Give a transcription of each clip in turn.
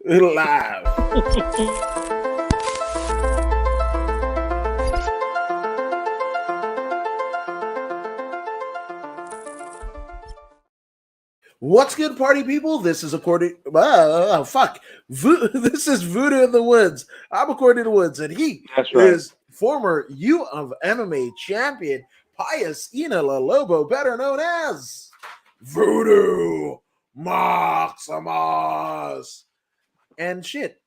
Live. What's good, party people? This is according. This is Voodoo in the Woods. I'm according to the Woods, and he is former U of MMA champion Pius Lobo, better known as Voodoomaximus. And shit,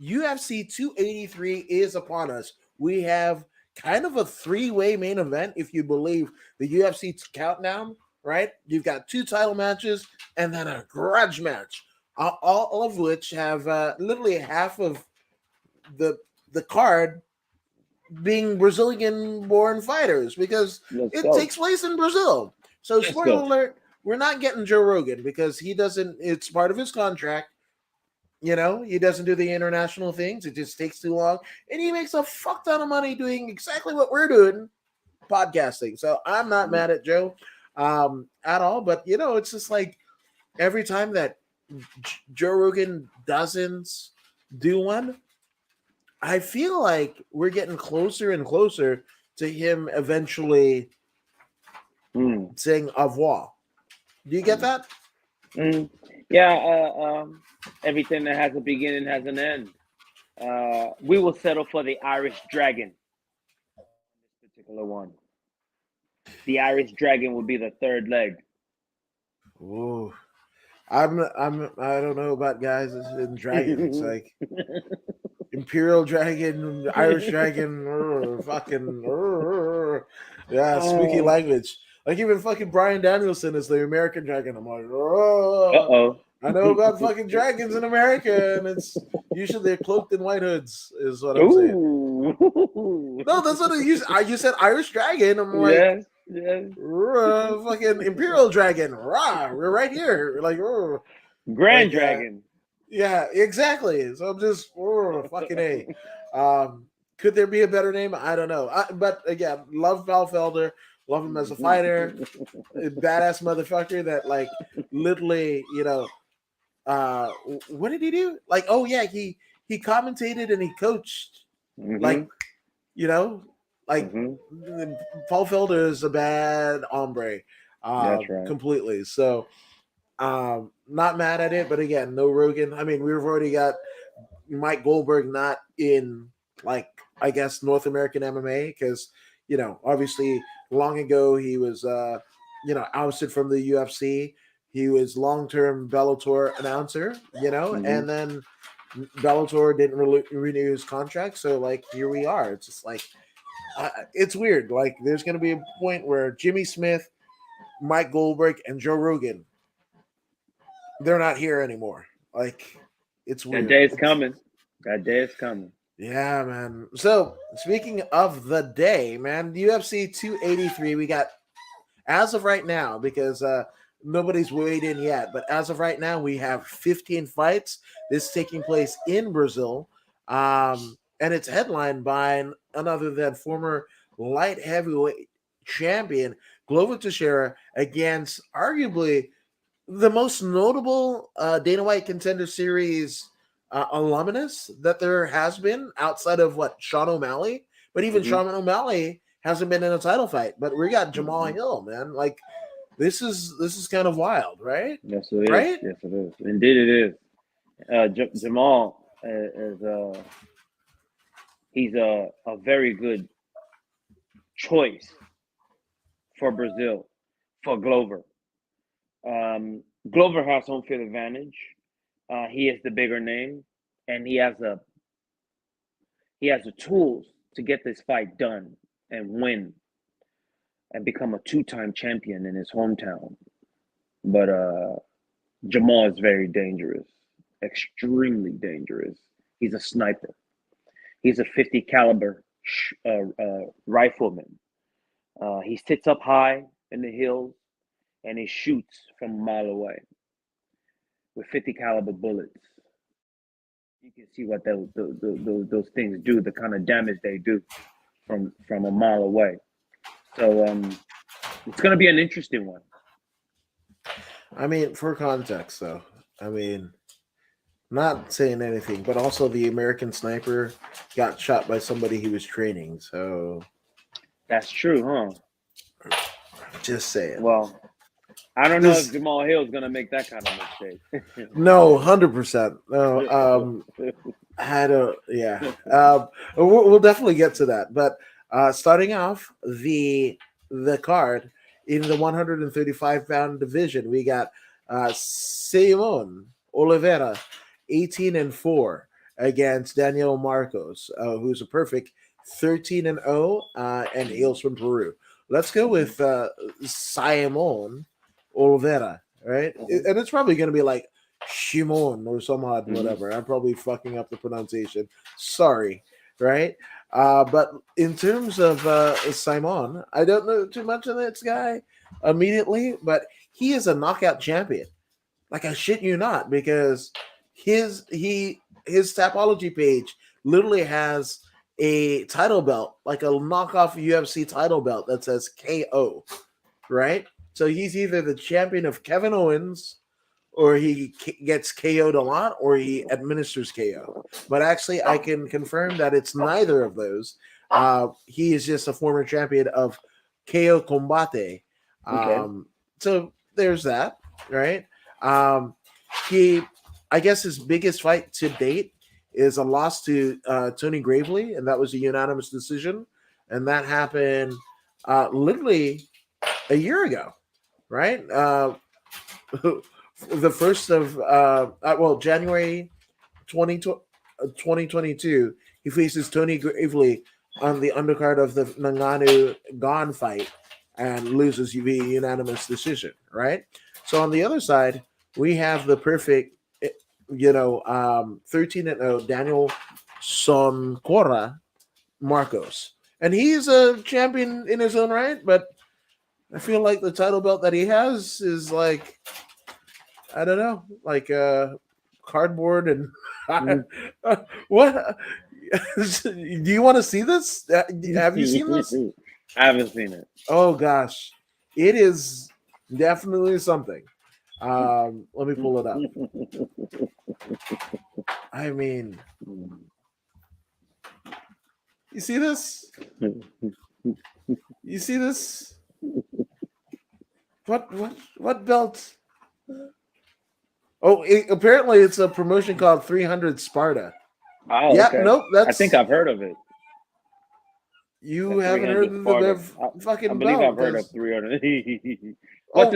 UFC 283 is upon us. We have kind of a three-way main event, if you believe the UFC countdown. Right? You've got two title matches and then a grudge match, all of which have literally half of the card being Brazilian-born fighters because takes place in Brazil. So, spoiler alert, we're not getting Joe Rogan because he doesn't. It's part of his contract. You know, he doesn't do the international things. It just takes too long, and he makes a fuck ton of money doing exactly what we're doing, podcasting. So I'm not mad at Joe at all, but you know, it's just like every time that Joe Rogan doesn't do one, I feel like we're getting closer and closer to him eventually saying au revoir. Do you get that? Yeah, everything that has a beginning has an end. We will settle for the Irish Dragon. This particular one. The Irish Dragon will be the third leg. Ooh. I don't know about guys and dragons. Like Imperial Dragon, Irish Dragon, fucking spooky language. Like even fucking Bryan Danielson is the American Dragon. I'm like, I know about fucking dragons in America, and it's usually they're cloaked in white hoods, is what I'm saying. No, that's what you said Irish Dragon. I'm like, fucking Imperial Dragon. We're right here. We're like, Grand Dragon. Yeah, exactly. So I'm just fucking A. Could there be a better name? I don't know. But again, love Val Felder. Love him as a fighter. Badass motherfucker that like literally, you know, what did he do? Like, oh yeah, he commentated and he coached. Like, you know, like Paul Felder is a bad hombre. That's right. Completely. So not mad at it, but again, no Rogan. I mean, we've already got Mike Goldberg not in like I guess North American MMA because you know obviously long ago he was you know ousted from the UFC. He was long-term Bellator announcer, you know, and then Bellator didn't renew his contract, so like here we are. It's just like it's weird. Like there's going to be a point where Jimmy Smith, Mike Goldberg, and Joe Rogan they're not here anymore. Like it's weird. That day is coming. That day is coming. Yeah, man. So speaking of the day, man, UFC 283, we got as of right now, because nobody's weighed in yet, but as of right now, we have 15 fights. This is taking place in Brazil. And it's headlined by none other than former light heavyweight champion Glover Teixeira against arguably the most notable Dana White Contender Series alumnus that there has been outside of what Sean O'Malley, but even Sean O'Malley hasn't been in a title fight. But we got Jamal Hill, man. Like this is kind of wild, right? Yes, it is. Right? Yes, it is. Indeed, it is. Jamal is he's a very good choice for Brazil for Glover. Glover has home field advantage. He is the bigger name, and he has the tools to get this fight done and win and become a two-time champion in his hometown. But Jamal is very dangerous, extremely dangerous. He's a sniper. He's a 50 caliber rifleman. He sits up high in the hills and he shoots from a mile away with 50 caliber bullets. You can see what those things do, the kind of damage they do from a mile away. So it's going to be an interesting one. I mean, for context, though, I mean, Not saying anything, but also the American Sniper got shot by somebody he was training. So That's true, huh? just saying. Well, I don't know if This Jamal Hill is gonna make that kind of mistake. no, 100%. No, yeah. We'll definitely get to that. But starting off the card in the 135-pound division, we got Simon Oliveira, 18-4 against Daniel Marcos, who's a perfect 13-0 and hails from Peru. Let's go with Simon Oliveira, right? And it's probably going to be like Shimon or some odd whatever. I'm probably fucking up the pronunciation. Sorry, right? But in terms of Simon, I don't know too much of this guy immediately, but he is a knockout champion. Like I shit you not, because his Tapology page literally has a title belt, like a knockoff UFC title belt that says KO, right? So he's either the champion of Kevin Owens, or he gets KO'd a lot, or he administers KO. But actually, I can confirm that it's neither of those. He is just a former champion of KO Combate. So there's that, right? He, I guess, his biggest fight to date is a loss to Tony Gravely, and that was a unanimous decision, and that happened literally a year ago, right? The first of January 2022, he faces Tony Gravely on the undercard of the Ngannou Gon fight and loses via unanimous decision, right? So on the other side, we have the perfect 13-0 Daniel Soncora Marcos, and he's a champion in his own right, but I feel like the title belt that he has is like, I don't know, like cardboard and what? Do you want to see this? Have you seen this? I haven't seen it. Oh gosh, it is definitely something. Let me pull it up. I mean, you see this? You see this? What belt? Oh, apparently it's a promotion called 300 Sparta. Oh, Yeah, okay. nope. I think I've heard of it. You haven't heard of the fucking I believe belt. I've heard of 300.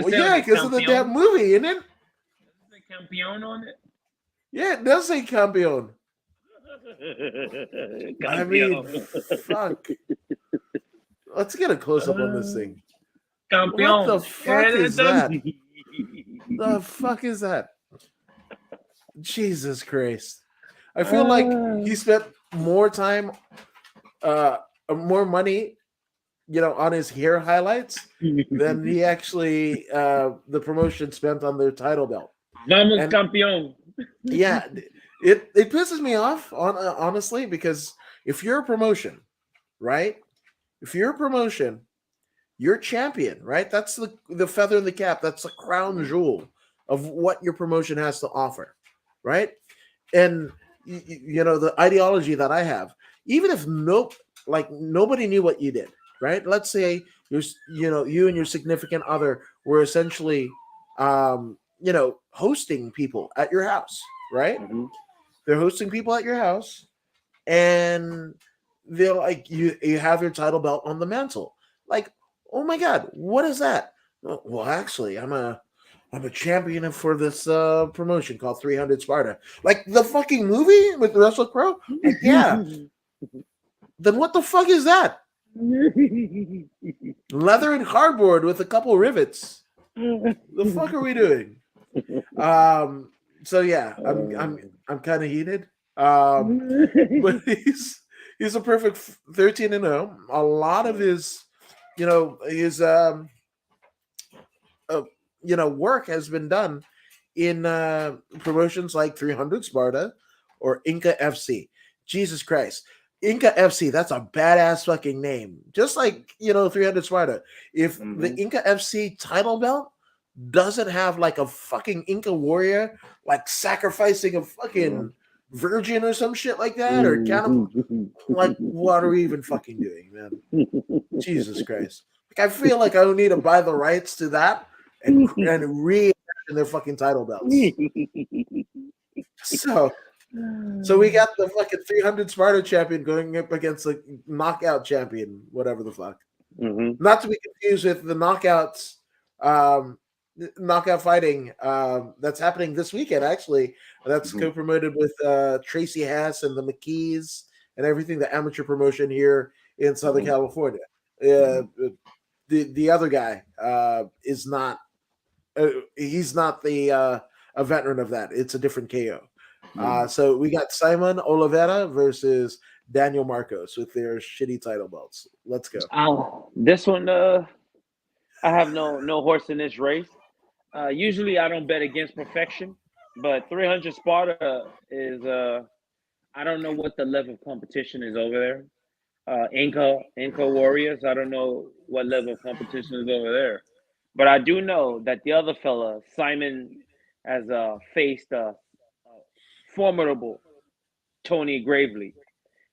Yeah, because of the damn movie, isn't it? Does it say Campion on it? Yeah, it does say Campion. I mean, fuck. Let's get a close up on this thing. Campion. What the fuck is that? The fuck is that? Jesus Christ. I feel like he spent more time, more money, on his hair highlights than he actually, the promotion spent on their title belt. Vamos, campeón. Yeah, it pisses me off, honestly, because if you're a promotion, right? If you're a promotion, you're champion, right? That's the feather in the cap. That's the crown jewel of what your promotion has to offer, right? And the ideology that I have, even if nobody knew what you did, right? Let's say you and your significant other were essentially hosting people at your house, right? They're hosting people at your house, and they're like, you have your title belt on the mantle. Like, oh my god, what is that? Well, actually, I'm a champion for this promotion called 300 Sparta. Like the fucking movie with Russell Crowe? Like, yeah. Then what the fuck is that? Leather and cardboard with a couple rivets. The fuck are we doing? So yeah, I'm kind of heated. But he's a perfect 13-0. A lot of his work has been done in promotions like 300 Sparta or Inca FC. Jesus Christ. Inca FC, that's a badass fucking name. Just like, 300 Sparta. If the Inca FC title belt doesn't have like a fucking Inca warrior like sacrificing a fucking virgin or some shit like that, or cannibal. Like, what are we even fucking doing, man? Jesus Christ! Like, I feel like I don't need to buy the rights to that and reimagine their fucking title belts. So we got the fucking 300 Sparta champion going up against the knockout champion, whatever the fuck. Not to be confused with the knockouts, knockout fighting that's happening this weekend. Actually, that's co-promoted with Tracy Haas and the McKees and everything. The amateur promotion here in Southern California. The other guy is not. He's not the a veteran of that. It's a different KO. So we got Simon Oliveira versus Daniel Marcos with their shitty title belts. Let's go. This one, I have no horse in this race. Usually, I don't bet against perfection, but 300 Sparta is. I don't know what the level of competition is over there. Inca Warriors. I don't know what level of competition is over there, but I do know that the other fella, Simon, has faced a formidable Tony Gravely.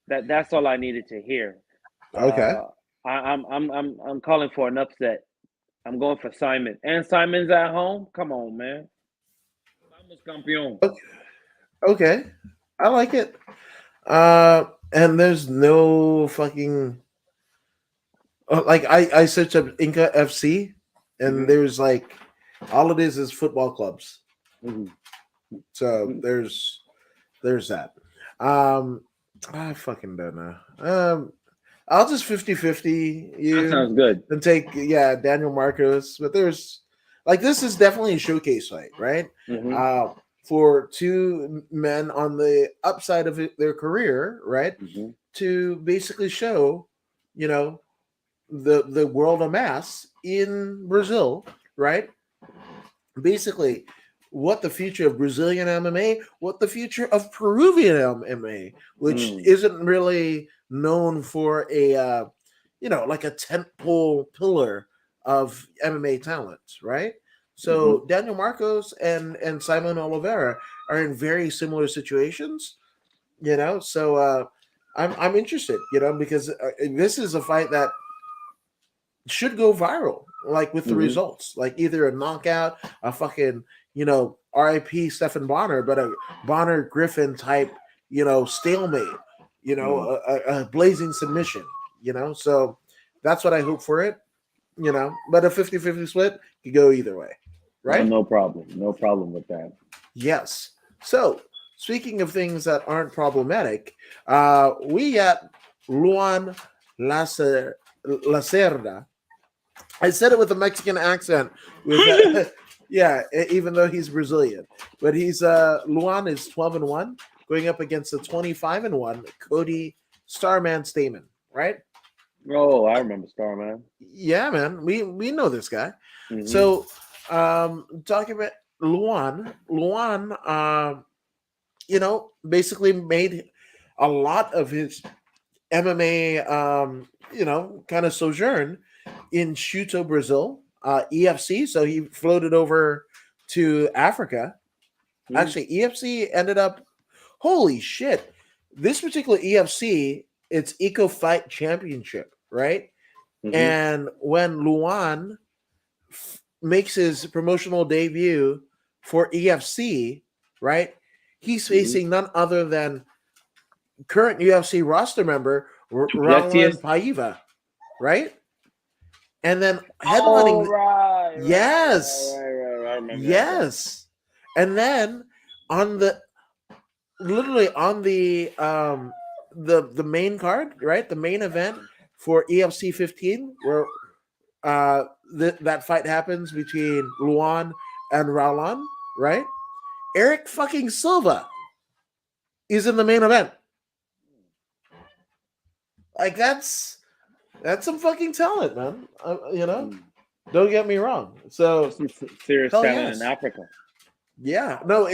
That's all I needed to hear. Okay. I'm calling for an upset. I'm going for Simon. And Simon's at home? Come on, man. Vamos campeón. Okay. I like it. And there's no fucking like I searched up Inca FC and there's like all it is football clubs. So there's that. I fucking don't know. I'll just 50-50 you. That sounds good. And take Daniel Marcos. But there's like this is definitely a showcase fight, right? For two men on the upside of their career, right? To basically show, the world of mass in Brazil, right? Basically, what the future of Brazilian MMA, what the future of Peruvian MMA, which isn't really known for a, like a tentpole pillar of MMA talent, right? So Daniel Marcos and Simon Oliveira are in very similar situations, So I'm interested, because this is a fight that should go viral, like with the results, like either a knockout, a fucking R.I.P. Stephen Bonner, but a Bonner Griffin type, stalemate, a blazing submission, So that's what I hope for it, But a 50-50 split could go either way, right? No problem. No problem with that. Yes. So speaking of things that aren't problematic, we got Luan Lacerda. I said it with a Mexican accent. With even though he's Brazilian, but he's Luan is 12-1, going up against the 25-1 Cody Starman Stamen, right? Oh, I remember Starman. Yeah, man, we know this guy. So, talking about Luan, basically made a lot of his MMA, kind of sojourn in Chuto, Brazil, EFC. So he floated over to Africa. Actually, EFC ended up, holy shit, this particular EFC, it's Eco Fight Championship, right? And when Luan makes his promotional debut for EFC, right, he's facing none other than current UFC roster member Raul Paiva, right? And then headlining, yes. And then on the main card, right, the main event for EFC 15, where that fight happens between Luan and Raul, right? Eric fucking Silva is in the main event. Like that's some fucking talent, man. Don't get me wrong. So some serious talent in Africa. Yeah, no.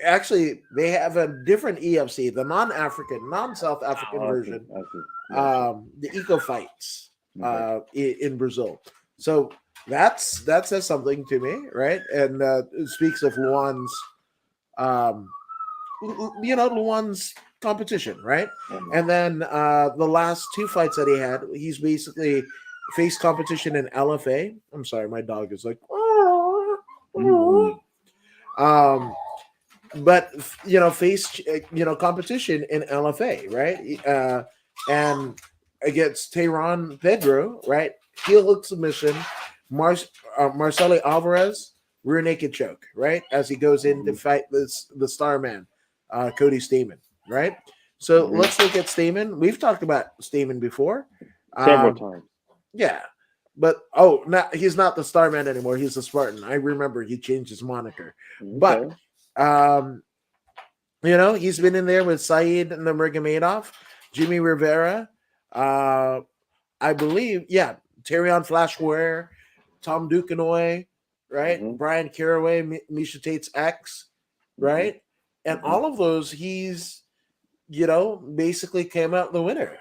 Actually, they have a different EFC, the non-African, non-South African version. The Eco Fights in Brazil. So that says something to me, right? And it speaks of Luan's, um, Luan's competition, right? Mhm. And then the last two fights that he had, he's basically faced competition in LFA. I'm sorry, my dog is like, Mhm. um, but faced competition in LFA, right? And against Tehran Pedro, right? Heel hook submission, Mar- Marcelo Alvarez rear naked choke, right? As he goes in to Mhm. fight the star man, Cody Stamen, right? So Mhm. let's look at Stamen. We've talked about Stamen before. Several Um, times. yeah, but he's not the star man anymore. He's the Spartan. I remember he changed his moniker, but Okay. um, he's been in there with Saeed Nurmagomedov, Jimmy Rivera, uh, I believe, yeah, Terrion Flash Ware, Tom Duquesnoy, right? Mhm. Brian Caraway, Misha Tate's ex, Mhm. right? And Mhm. all of those, he's, basically came out the winner.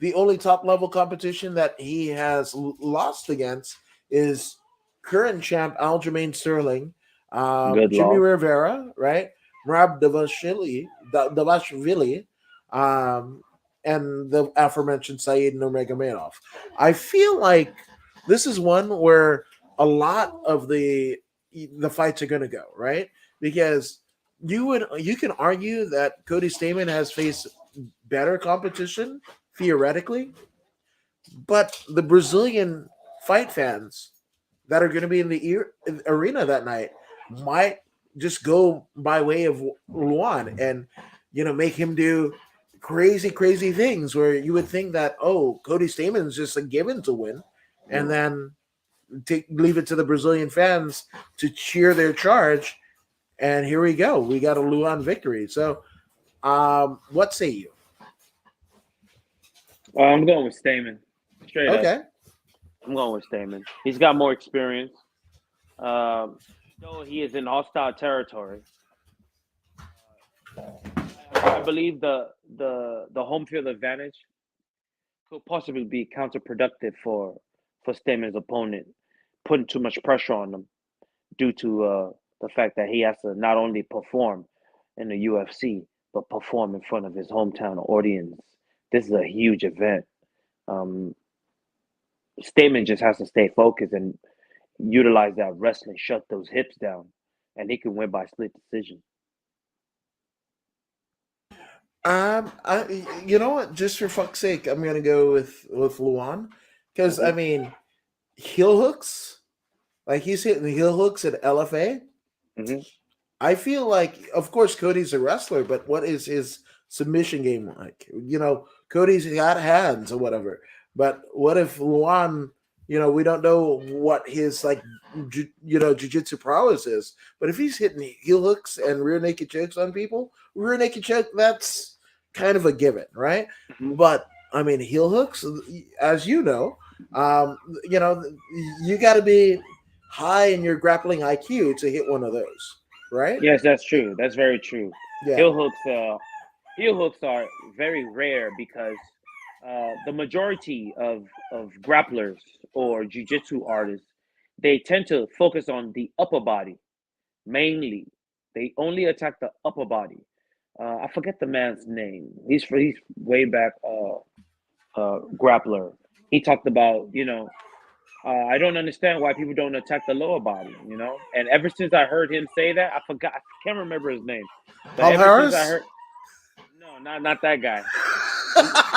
The only top level competition that he has lost against is current champ Aljamain Sterling, Good Jimmy loss. Rivera, right? Mrab Davashvili, um, and the aforementioned Saeed Nurmagomedov. I feel like this is one where a lot of the fights are going to go, right? Because you can argue that Cody Stamen has faced better competition theoretically, but the Brazilian fight fans that are going to be in the arena that night might just go by way of Luan and make him do crazy things where you would think that Cody Stamen is just a given to win, and Mhm. then leave it to the Brazilian fans to cheer their charge. And here we go. We got a Luan victory. So, what say you? I'm going with Stamen. Straight up. Okay. I'm going with Stamen. He's got more experience. Though he is in hostile territory, I believe the home field advantage could possibly be counterproductive for Stamen's opponent, putting too much pressure on him due to the fact that he has to not only perform in the UFC but perform in front of his hometown audience. This is a huge event. Um, Stamen just has to stay focused and utilize that wrestling, shut those hips down, and he can win by split decision. You know what? Just for fuck's sake, I'm gonna go with Luan because I Hmm. mean heel hooks, like he's hitting heel hooks at LFA. Hmm. I feel like, of course, Cody's a wrestler, but what is his submission game like? Cody's got hands or whatever, but what if Luan? We don't know what his like, jujitsu prowess is. But if he's hitting heel hooks and rear naked chokes on people, rear naked choke, that's kind of a given, right? Hmm. But I mean, heel hooks, as you know, um, you know, you got to be high in your grappling IQ to hit one of those, right? Yes, that's true. That's very true. Yeah. Heel hooks, uh, heel hooks are very rare because the majority of grapplers or jujitsu artists they tend to focus on the upper body mainly. They only attack the upper body. I forget the man's name. He's way back grappler. He talked about I don't understand why people don't attack the lower body. And ever since I heard him say that, I forgot. I can't remember his name, but Paul ever since I Harris? heard no, not that guy.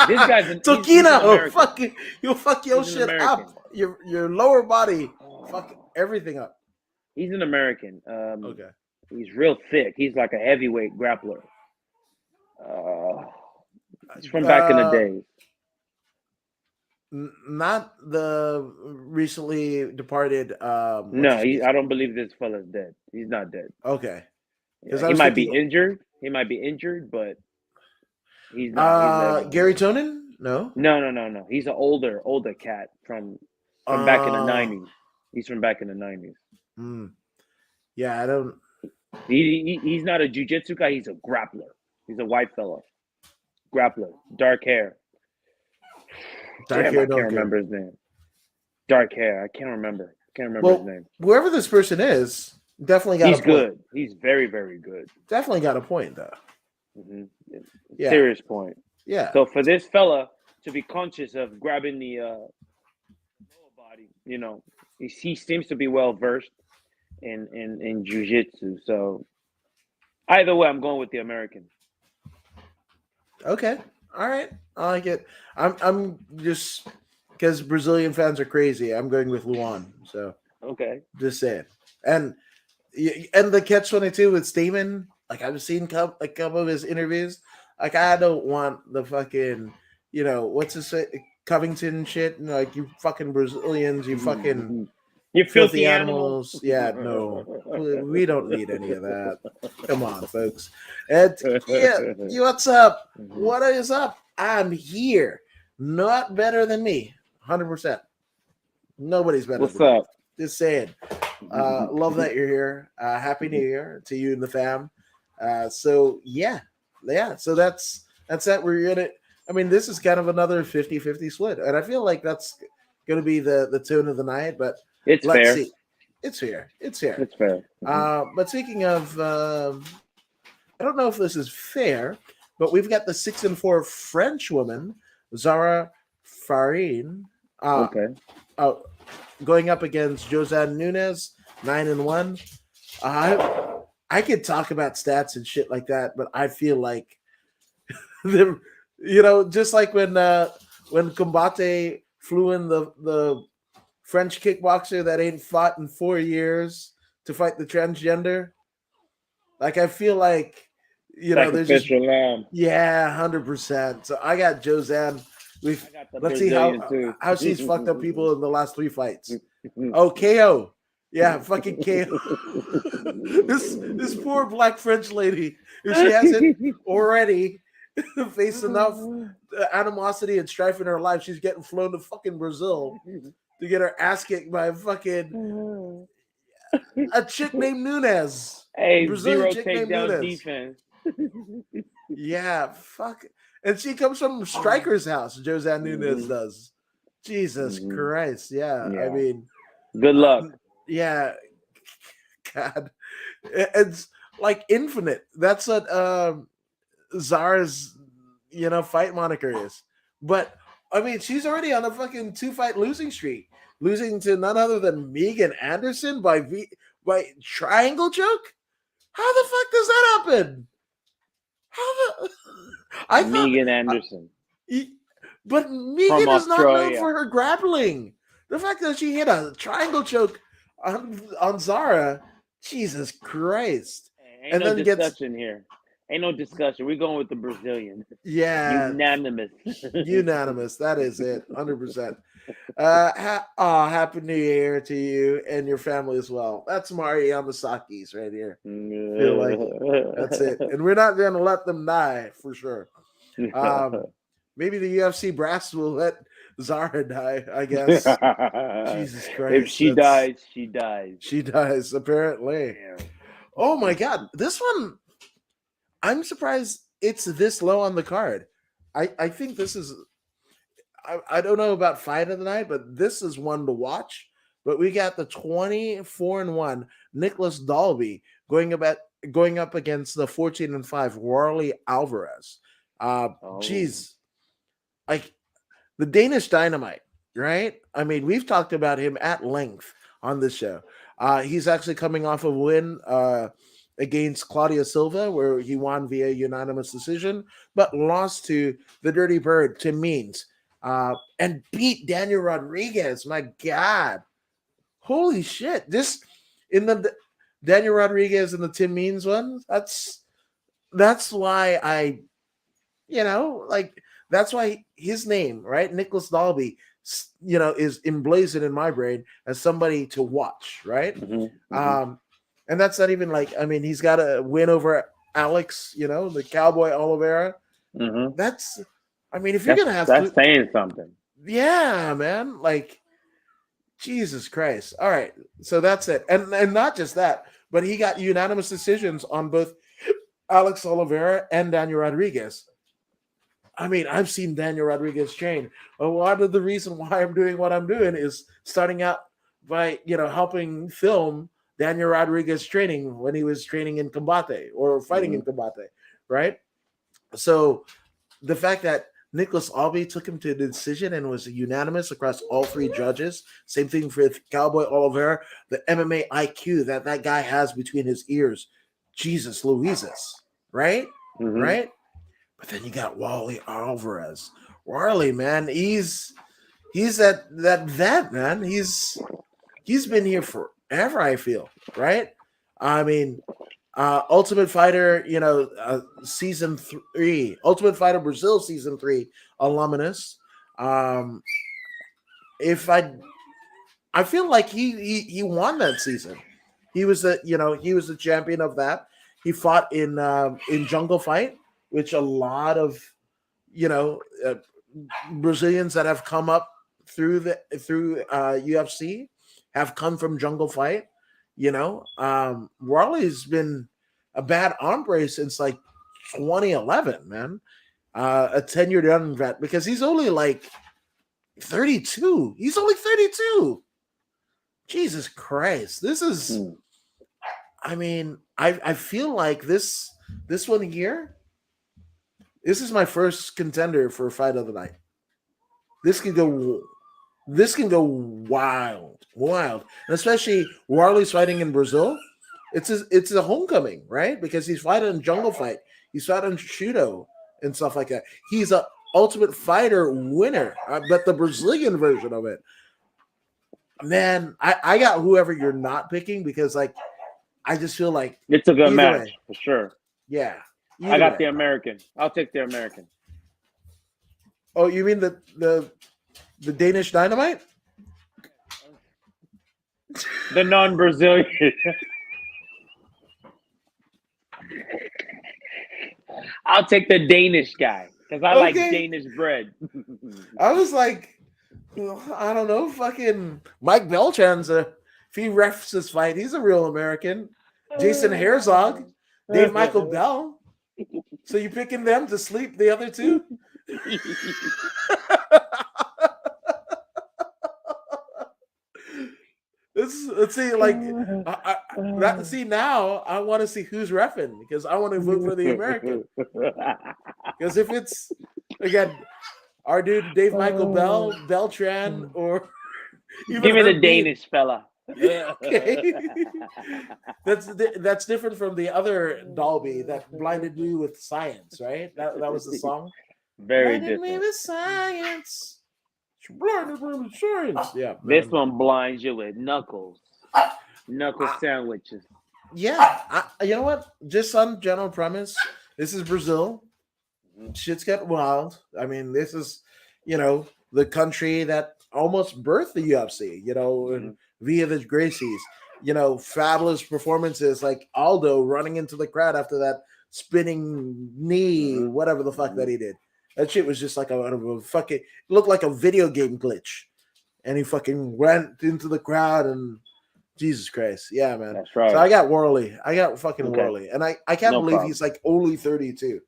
This guy's he's an Tokino, American. fuck you, you'll fuck your He's an shit up. American. Your lower body, fuck Oh, everything up. he's an American. Okay. He's real thick. He's like a heavyweight grappler. Uh, he's from back in the Uh, days. Not the recently departed. What's No, his face? I don't believe this fella's dead. He's not dead. Okay, Yeah, because I he was might be thinking, injured. He might be injured, but he's not. He's living. Gary Tonin. No. No. He's an older cat from back in the Uh, '90s. He's from back in the '90s. hmm. Yeah, I don't. He's not a jujitsu guy. He's a grappler. He's a white fella, grappler, dark hair. Dark Damn, I hair, can't don't care. remember his name. Dark hair. I can't remember. Can't remember his Well, name. whoever this person is, definitely got He's a point. good. He's very, very good. Definitely got a point, though. Mm-hmm. Yeah. Serious point. Yeah. So for this fella to be conscious of grabbing the lower body, he seems to be well versed in jiu-jitsu. So either way, I'm going with the American. Okay. All right. I like it. I'm just because Brazilian fans are crazy. I'm going with Luan. So Okay. just saying. And the catch-22 with Stamen, like I've seen a couple of his interviews. Like I don't want the fucking, what's his Covington shit. Like you fucking Brazilians, you fucking You filthy filthy animal. animals. Yeah, no, we don't need any of that. Come on, folks. And yeah, what's up? What is up? I'm here. Not better than me. 100%. Nobody's better What's than me. up? Just saying. Love that you're here. Happy New Year to you and the fam. So yeah. So that's that. We're in it. I mean, this is kind of another 50-50 split, and I feel like that's going to be the tune of the night. But It's let's fair. see. It's fair. It's fair. It's fair. But speaking of, I don't know if this is fair, but we've got the 6-4 French woman, Zara Farine. Okay. Going up against Josanne Nunes, 9-1. I could talk about stats and shit like that, but I feel like just like when Combate flew in the French kickboxer that ain't fought in 4 years to fight the transgender. Like I feel like there's just lamb. 100%. So I got Josanne. Let's see how she's fucked up people in the last 3 fights. Oh, KO. Yeah, fucking KO. this poor black French lady, if she hasn't already faced enough animosity and strife in her life, she's getting flown to fucking Brazil to get her ass kicked by fucking a chick named Nunes. Hey, Brazilian zero chick named takedown Nunes. defense. Yeah, fuck. And she comes from Striker's house, Josanne Nunes does. Jesus Christ. Yeah. I mean, good luck. Yeah. God. It's like infinite. That's what Zara's, fight moniker is. But I mean, she's already on a fucking 2-fight losing streak, losing to none other than Megan Anderson by triangle choke. How the fuck does that happen? Megan Anderson. But Megan is not known for her grappling. The fact that she hit a triangle choke on Zara, Jesus Christ. Ain't no discussion here. Ain't no discussion. We're going with the Brazilian. Yeah. Unanimous. That is it. 100%. Happy New Year to you and your family as well. That's Mari Yamasaki's right here. Feel like that's it. And we're not going to let them die for sure. Maybe the UFC brass will let Zara die, I guess. Jesus Christ. If she dies, she dies. She dies, apparently. Yeah. Oh my God. This one, I'm surprised it's this low on the card. I think this is, I don't know about fight of the night, but this is one to watch. But we got the 24-1 Nicholas Dalby going up against the 14-5 Warley Alvarez. Geez, like the Danish Dynamite, right? I mean, we've talked about him at length on this show. He's actually coming off a win against Claudio Silva, where he won via unanimous decision, but lost to the Dirty Bird, Tim Means, and beat Daniel Rodriguez. My God. Holy shit. This in the Daniel Rodriguez and the Tim Means one, that's why I, that's why his name, right? Nicholas Dalby, is emblazoned in my brain as somebody to watch, right? And that's not even he's got a win over Alex, the Cowboy Oliveira. That's, if you're going to have that's saying something. Yeah, man. Jesus Christ. All right. So that's it. And not just that, but he got unanimous decisions on both Alex Oliveira and Daniel Rodriguez. I mean, I've seen Daniel Rodriguez train. A lot of the reason why I'm doing what I'm doing is starting out by helping film Daniel Rodriguez training when he was training in Combate or fighting in Combate, right? So the fact that Nicholas Alby took him to the decision and was unanimous across all three judges. Same thing for Cowboy Oliveira. The MMA IQ that guy has between his ears, Jesus Louises, right? Right? But then you got Wally Alvarez. Wally, man, he's that vet, man. He's been here forever, I feel, right? I mean, Ultimate Fighter, season 3, Ultimate Fighter Brazil season 3 alumnus. If I feel like he won that season. He was the champion of that. He fought in Jungle Fight, which a lot of Brazilians that have come up through UFC have come from Jungle Fight. Warley's been a bad hombre since like 2011, man. A tenured young vet because he's only like 32. He's only 32. Jesus Christ. This is I mean, I feel like this one here, this is my first contender for fight of the night. This can go wild, and especially Warley's fighting in Brazil. It's a homecoming, right? Because he's fighting in Jungle Fight, he's fighting Shudo and stuff like that. He's a Ultimate Fighter winner, but the Brazilian version of it. Man, I got whoever you're not picking because like I just feel like it's a good match for sure. Yeah, I got the American. I'll take the American. Oh, you mean the Danish Dynamite? The non-Brazilian. I'll take the Danish guy because I like Danish bread. I was like, I don't know, fucking Mike Beltran's if he refs this fight, he's a real American. Jason Herzog, Dave Michael Bell. So you picking them to sleep the other two? Let's see, like, now I want to see who's reffing because I want to vote for the American. Because if it's again our dude Dave Michael Beltran, or even give me the Danish fella. Okay. That's different from the other Dolby that blinded me with science, right? That was the song. Very blinded different. Me with science. Blinded me with science. Yeah. This one blinds you with knuckles sandwiches. Yeah. You know what? Just on general premise, this is Brazil. Shit's get wild. I mean, this is, the country that almost birthed the UFC, and via the Gracies, fabulous performances like Aldo running into the crowd after that spinning knee, whatever the fuck that he did. That shit was just like a fucking, looked like a video game glitch. And he fucking went into the crowd and Jesus Christ. Yeah, man. That's right. So I got Worley. I got fucking Worley. And I can't believe he's like only 32.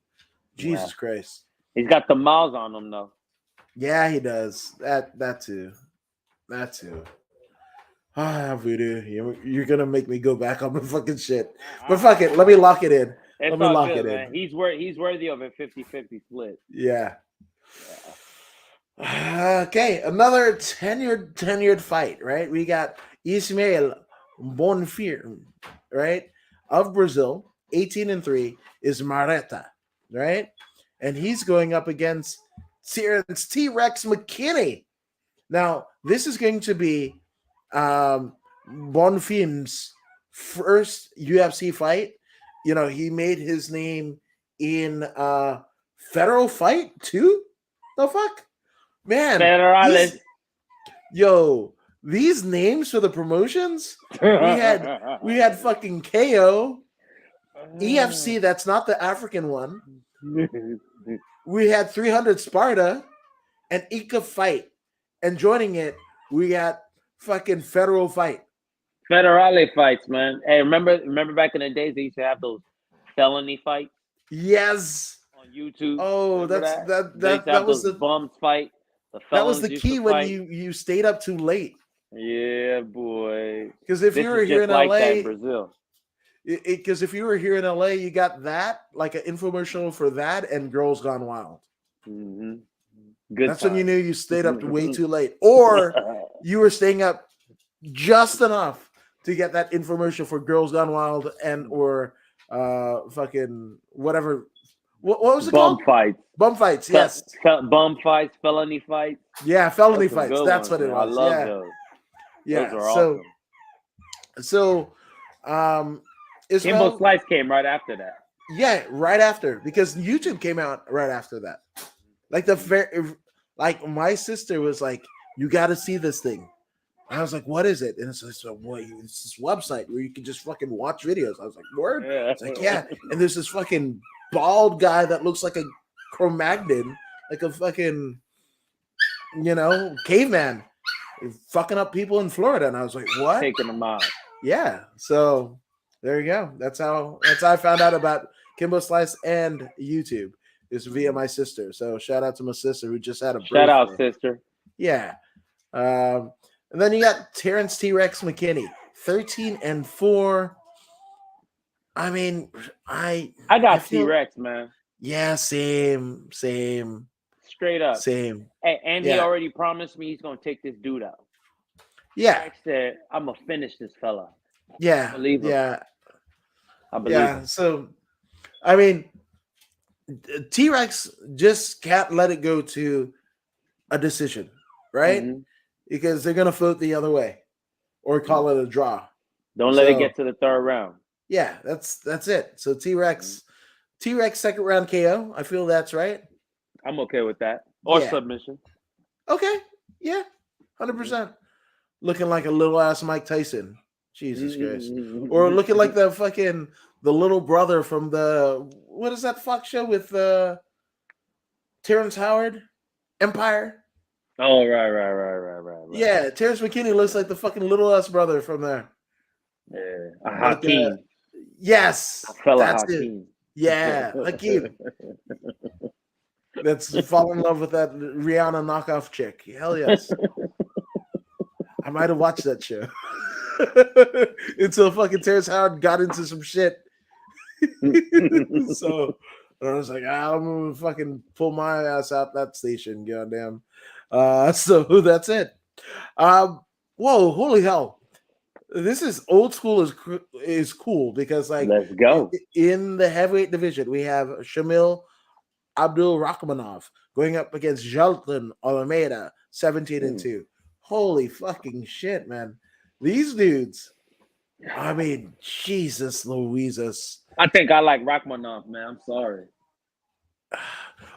Jesus Christ. He's got the miles on him though. Yeah, he does. That too. That too. Voodoo. You're gonna make me go back on the fucking shit. But fuck it. Let me lock it in. Let me lock it in. He's worthy of a 50-50 split. Yeah. Okay, another tenured fight, right? We got Ismael Bonfim, right? Of Brazil, 18-3, is Mareta, right? And he's going up against Terrence T-Rex McKinney. Now, this is going to be Bonfim's first UFC fight. He made his name in Federal Fight too. The fuck? Man. Federales. These names for the promotions. We had fucking KO. EFC, that's not the African one. We had 300 Sparta and Ika Fight. And joining it, we got fucking Federal Fight. Federale fights, man. Hey, remember back in the days they used to have those felony fights? Yes. on YouTube. Oh, Remember that's that? They used to that have was those the bums fight. The that was felons the used to key when fight. you stayed up too late. Yeah, boy. Because if This you were is here just in like that in LA, Brazil. because if you were here in LA, you got that like an infomercial for that and Girls Gone Wild. Mm-hmm. Good That's when you time. knew you stayed up way too late, or you were staying up just enough to get that infomercial for Girls Gone Wild and or fucking whatever. What was it Bum called? fights. Bum fights. Yes. Bum fights, felony fights. Yeah, felony Those some fights. good That's ones, what it man. I was. love Yeah. those. Yeah. Those are awesome. So, Kimbo Ismail, Slice came right after that. yeah, right after because YouTube came out right after that. Like like my sister was like, "You got to see this thing." I was like, "What is it?" And it's like, it's this website where you can just fucking watch videos. I was like, "Word?" Yeah. It's like, "Yeah." And there's this fucking bald guy that looks like a Cro-Magnon, like a fucking, caveman, fucking up people in Florida. And I was like, "What?" Taking them out. Yeah. So there you go. That's how I found out about Kimbo Slice and YouTube. Is via my sister. So shout out to my sister who just had a birthday. Shout out, sister. Yeah. And then you got Terrence T-Rex McKinney, 13-4. I mean, I got feel, T-Rex, man. Yeah, same. Straight up. Same. Hey, and he already promised me he's gonna take this dude out. Yeah. T-Rex said, I'm gonna finish this fella. Yeah. I believe him. Yeah. I believe him. So I mean, T-Rex just can't let it go to a decision, right? Mm-hmm. Because they're gonna float the other way or call it a draw. Don't let it get to the third round. Yeah, that's it. So T-Rex second round KO. I feel that's right. I'm okay with that. Or submission. Okay. Yeah. 100%. Looking like a little ass Mike Tyson. Jesus Christ. Or looking like the little brother from what is that Fox show with Terrence Howard? Empire? Oh, right. Yeah, Terrence McKinney looks like the fucking little ass brother from there. Yeah. Hakeem. Yes. That's Hakeem. It. Yeah, Hakeem. That's fall in love with that Rihanna knockoff chick. Hell yes. I might have watched that show. Until fucking Terrence Howard got into some shit. So I was like, I'm gonna fucking pull my ass out that station, goddamn. So that's it. Whoa, holy hell. This is old school is cool because like let's go. In the heavyweight division, we have Shamil Abdul Rahmanov going up against Jalton Almeida, 17-2. Holy fucking shit, man. These dudes, I mean, Jesus Louises. I think I like Rahmanov, man. I'm sorry.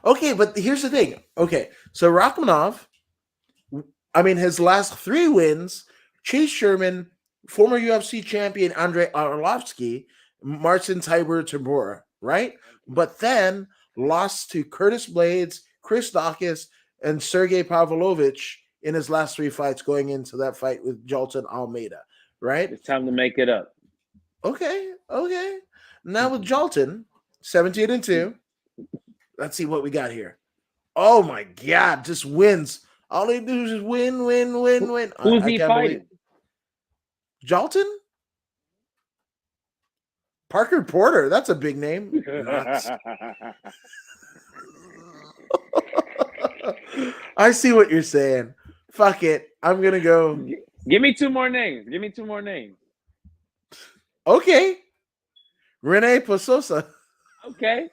Okay, but here's the thing. Okay, so Rahmanov, I mean, his last 3 wins, Chase Sherman, former UFC champion Andrei Arlovsky, Marcin Tybura, right? But then lost to Curtis Blades, Chris Dawkins, and Sergey Pavlovich in his last 3 fights going into that fight with Jalton Almeida, right? It's time to make it up. Okay. Now with Jalton, 17-2. Let's see what we got here. Oh my God, just wins. All they do is win. Who's he fighting? Jalton? Parker Porter. That's a big name. I see what you're saying. Fuck it. I'm going to go. Give me 2 more names. Okay. Rene Pososa. Okay.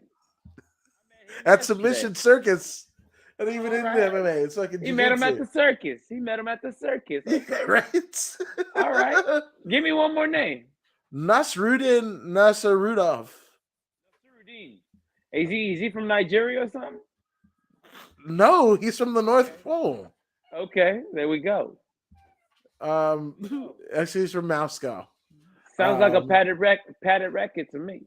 At Submission Circus. And even in the MMA. It's like he met him at the circus. Okay. Right? All right. Give me 1 more name. Nasruddin Nasarudov. Is he from Nigeria or something? No, he's from the North Pole. Okay, there we go. Actually, he's from Moscow. Sounds like a padded record to me.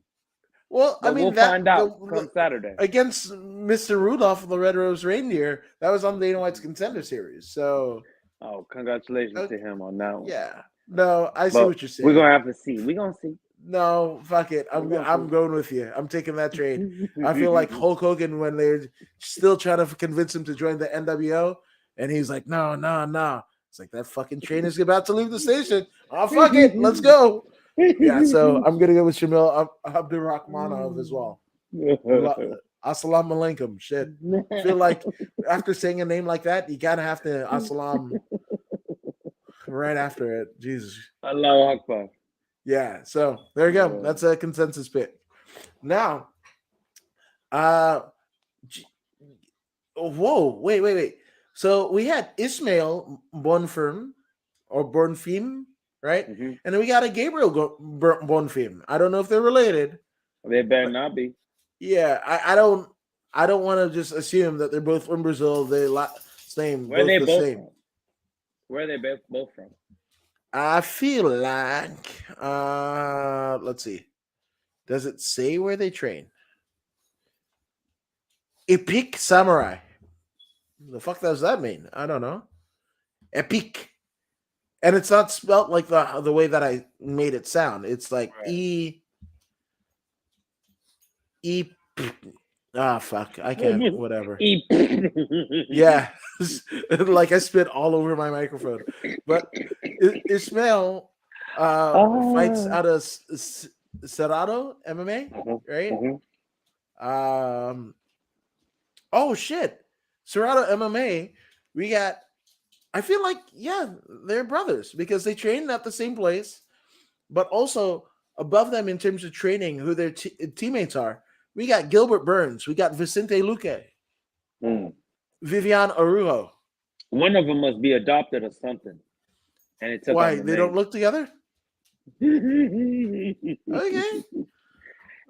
Well, but I mean, we'll find out come Saturday against Mr. Rudolph of the Red Rose Reindeer. That was on Dana White's Contender Series. So, congratulations to him on that one. Yeah, no, I see what you're saying. We're gonna have to see. We're gonna see. No, fuck it. I'm going with you. I'm taking that trade. I feel like Hulk Hogan when they're still trying to convince him to join the NWO, and he's like, no, no, no. It's like that fucking train is about to leave the station. Oh fuck it, let's go. Yeah, so I'm gonna go with Shamil Abdurrahmanov as well. Assalamu alaikum. Shit. I feel like after saying a name like that, you gotta have to assalam right after it. Jesus. Allahu Akbar. Yeah, so there you go. That's a consensus pick. Now, whoa, wait. So we had Ismail Bonfim or Bonfim, right? Mm-hmm. And then we got a Gabriel Bonfim. I don't know if they're related. They better not be. Yeah, I don't want to just assume that they're both from Brazil. They same. Where both they the both same. from? Where are they both from? I feel like let's see. Does it say where they train? Epic Samurai. The fuck does that mean? I don't know. Epic. And it's not spelt like the way that I made it sound. It's like right. Fuck. I can't. Whatever. Yeah. Like I spit all over my microphone. But Ismail fights out of Cerrado MMA, right? Oh shit. Cerrado MMA, we got, I feel like, yeah, they're brothers because they train at the same place, but also above them in terms of training, who their teammates are. We got Gilbert Burns. We got Vicente Luque. Vivian Arujo. One of them must be adopted or something. And it took why? They don't look together? Okay.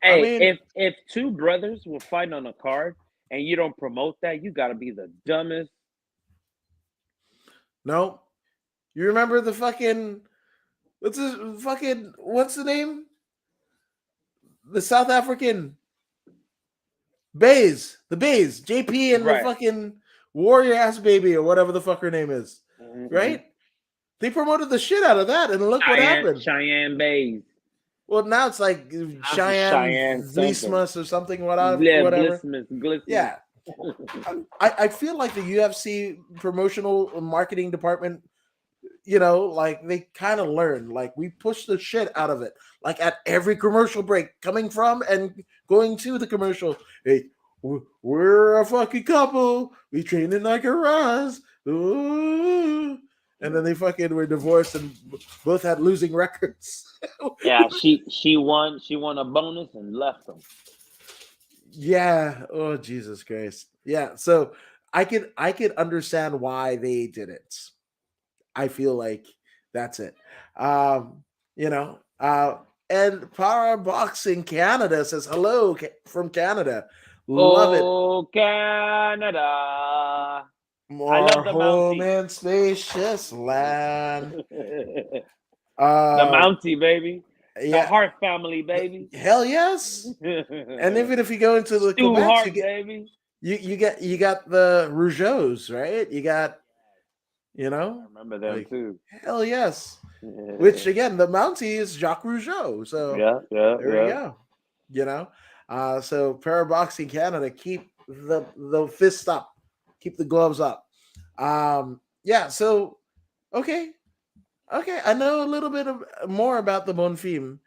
Hey, I mean, if two brothers were fighting on a card and you don't promote that, you got to be the dumbest. No. You remember the fucking... what's the name? The South African... Bays. The Bays. JP and right. The fucking warrior ass baby or whatever the fuck her name is. Mm-hmm. Right? They promoted the shit out of that and look what happened. Cheyenne Bays. Well, now it's like Cheyenne Vlismus or something, whatever. Glismus. Yeah. I feel like the UFC promotional marketing department, you know, like they kind of learned. Like we push the shit out of it. Like at every commercial break, coming from and going to the commercial. Hey, we're a fucking couple. We train in like a Raz. Ooh. And then they fucking were divorced and both had losing records. Yeah, she won a bonus and left them. Yeah. Oh, Jesus Christ. Yeah. So I could understand why they did it. I feel like that's it. You know, and Para Boxing Canada says hello from Canada. Love it. Oh, Canada. More home and spacious land. The Mountie, baby. Yeah. The Hart family, baby. Hell yes. And even if you go into the Quebec, Hart, baby. You got the Rougeaus, right? You got, you know. I remember them too. Hell yes. Which again, the Mountie is Jacques Rougeau. So there we go. You know. So Paraboxing Canada, keep the fist up. Keep the gloves up. Yeah, so okay. I know a little bit more about the Bonfim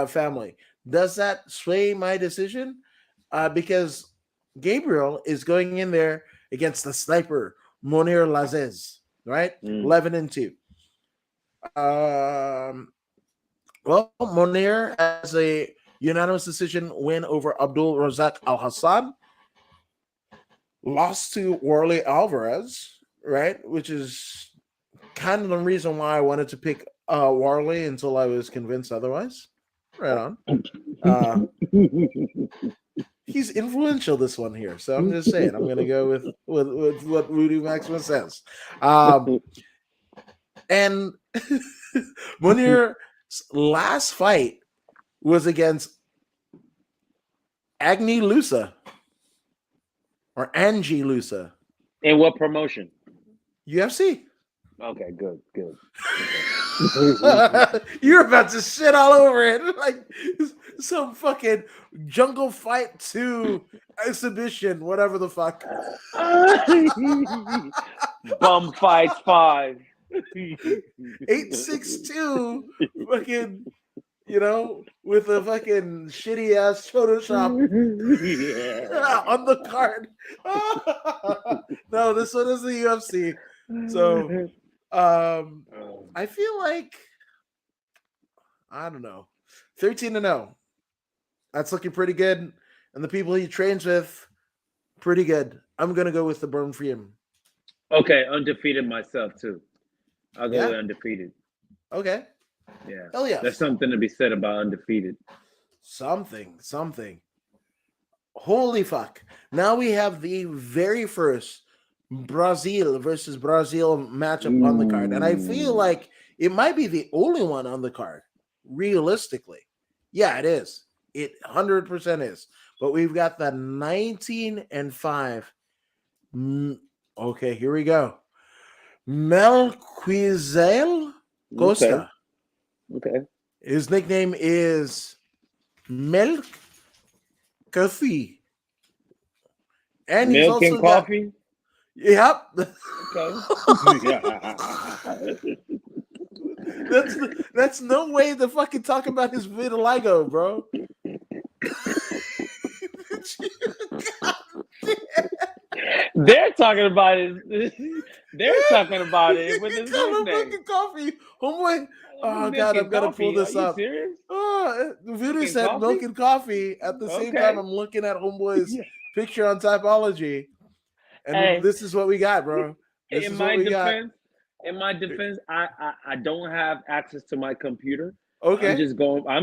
family. Does that sway my decision? Because Gabriel is going in there against the sniper Monir Lazez, right? 11-2. Well, Monir has a unanimous decision win over Abdul Razak Al Hassan. Lost to Warley Alvarez, right? Which is kind of the reason why I wanted to pick Warley until I was convinced otherwise. Right on. He's influential, this one here. So I'm just saying, I'm going to go with what Voodoomaximus says. And Munir's last fight was against Agni Lusa. Or Angie Lusa. In what promotion? UFC. Okay, good. You're about to shit all over it like some fucking Jungle Fight 2 exhibition, whatever the fuck. Bum fights 5. 862 fucking, with a fucking shitty ass Photoshop on the card. No, this one is the UFC. So I feel like, I don't know, 13-0. That's looking pretty good. And the people he trains with, pretty good. I'm gonna go with the burn for him. Okay, undefeated myself too. I'll go Yeah? with undefeated. Okay. Yeah. Hell yes. There's something to be said about undefeated. Something. Holy fuck. Now we have the very first Brazil versus Brazil matchup on the card. And I feel like it might be the only one on the card, realistically. Yeah, it is. It 100% is. But we've got the 19-5. Okay, here we go. Melquizel Costa. Okay. His nickname is Milk Coffee. And Milk he's also and coffee? Yep. Okay. That's no way to fucking talk about his vitiligo, bro. They're talking about it. They're talking about it with his Call him nickname. Milk and Coffee. Homeboy. Oh, Milk God, and I'm going to pull coffee. this Are you up. serious? Oh, Voodoo Milk and said coffee? Milk and Coffee. At the same Okay. time, I'm looking at Homeboy's Yeah. picture on Typology. And Hey, this is what we got, bro. This in is my what we got. defense, I don't have access to my computer. Okay. I'm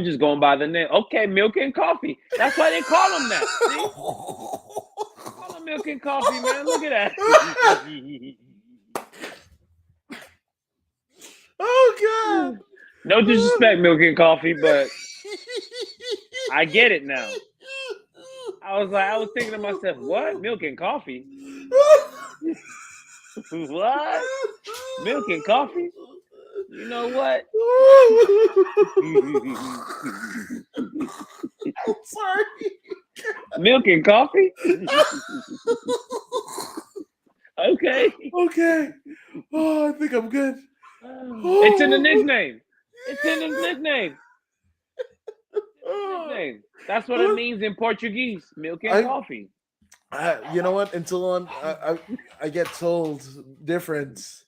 just going by the name. Okay, Milk and Coffee. That's why they call him that. See? Call him Milk and Coffee, man. Look at that. Oh, God. No disrespect, Milk and Coffee, but I get it now. I was thinking to myself, what? Milk and coffee? What? Milk and coffee? You know what? I'm sorry. Milk and coffee? Okay. Okay. Oh, I think I'm good. It's in the nickname. It's in his nickname. That's what it means in Portuguese. Milk and coffee. You know what? Until I get told different.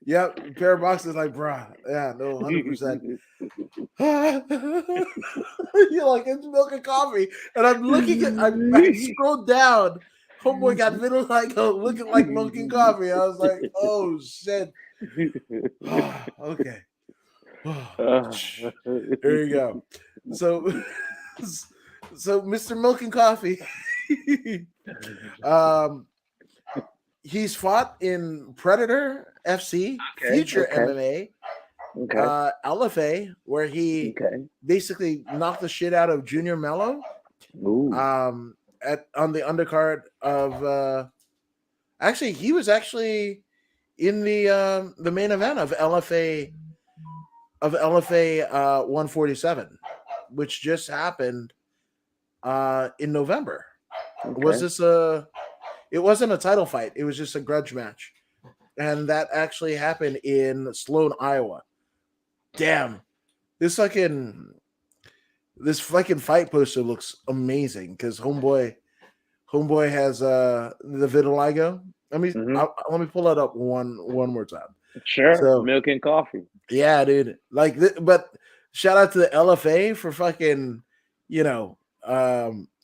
Yep, pair of boxes like, bruh. Yeah, no, 100%. You're like, it's Milk and Coffee. And I'm looking at, I scrolled down. Homeboy got vitiligo looking like Milk and Coffee. I was like, oh, shit. Okay. There you go. So Mr. Milk and Coffee, he's fought in Predator FC, Future MMA, LFA, where he basically knocked the shit out of Junior Mello. On the undercard of actually he was actually in the main event of LFA 147, which just happened in November. Was this it wasn't a title fight, it was just a grudge match. And that actually happened in Sloan, Iowa. Damn. This fucking fight poster looks amazing because homeboy has the vitiligo. Let me pull it up one more time. Sure. So, Milk and coffee. Yeah, dude. Like, but shout out to the LFA for fucking,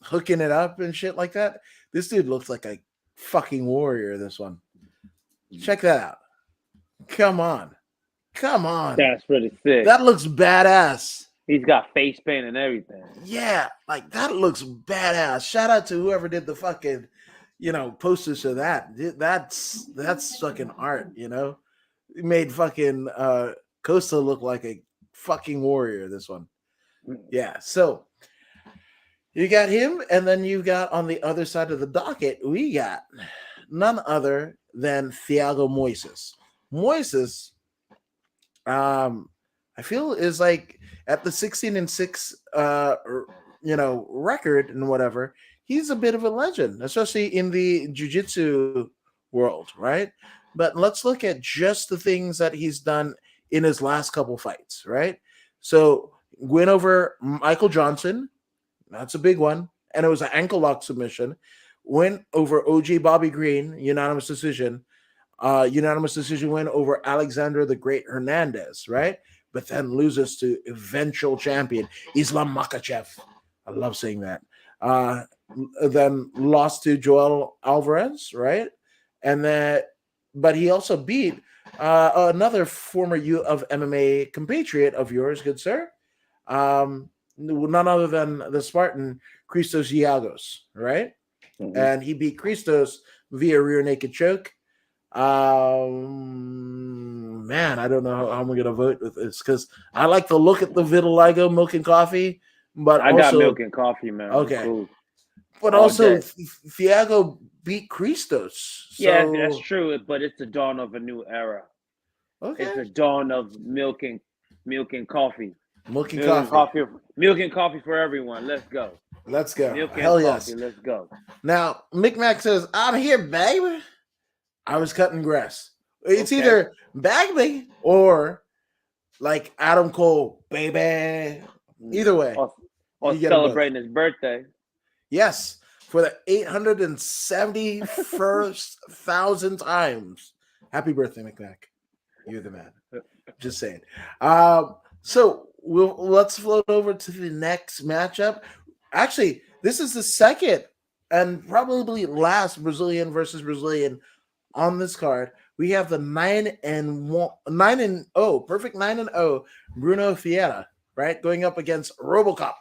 hooking it up and shit like that. This dude looks like a fucking warrior. This one. Check that out. Come on. That's pretty sick. That looks badass. He's got face paint and everything. Yeah, like that looks badass. Shout out to whoever did the fucking, posters to that. That's fucking art, It made fucking Costa look like a fucking warrior, this one. Yeah, so you got him, and then you got on the other side of the docket, we got none other than Thiago Moises. Moises, I feel is like at the 16-6, record and whatever. He's a bit of a legend, especially in the jiu-jitsu world, right? But let's look at just the things that he's done in his last couple fights, right? So win over Michael Johnson, that's a big one, and it was an ankle lock submission. Win over OG Bobby Green, unanimous decision. Unanimous decision win over Alexander the Great Hernandez, right? But then loses to eventual champion Islam Makachev. I love saying that. Then lost to Joel Alvarez, right? And then, but he also beat another former U of MMA compatriot of yours, good sir. None other than the Spartan Christos Giagos, right? Mhm. And he beat Christos via rear naked choke. Man, I don't know how I'm gonna vote with this because I like to look at the vitiligo milk and coffee, but I got also milk and coffee, man. I'm okay, cool. but All also day. Thiago beat Christos, Yeah, that's so true, but it's the dawn of a new era. It's okay, the dawn of milk and coffee. milk and Milk and coffee. coffee. Milk and coffee for everyone. Let's go. Let's go, Milk and hell coffee. yes. Let's go. Now Micmac says, "I'm here, baby. I was cutting grass." It's Okay. either Bagby or like Adam Cole, baby. Either way, Or you get them both. celebrating his birthday. Yes, for the 871,000 times. Happy birthday, McMac. You're the man. Just saying. So let's float over to the next matchup. Actually, this is the second and probably last Brazilian versus Brazilian on this card. We have the 9-0, perfect 9-0 Bruno Vieira, right, going up against RoboCop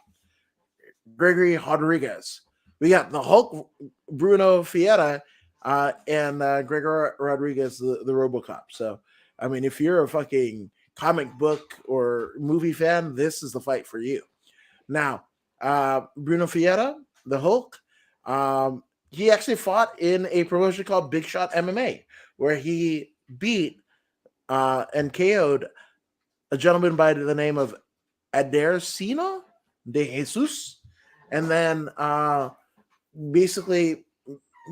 Gregory Rodriguez. We got the Hulk Bruno Vieira and Gregor Rodriguez, the RoboCop. So, I mean, if you're a fucking comic book or movie fan, this is the fight for you. Now, Bruno Vieira, the Hulk, he actually fought in a promotion called Big Shot MMA, where he beat and KO'd a gentleman by the name of Adercino de Jesus, and then basically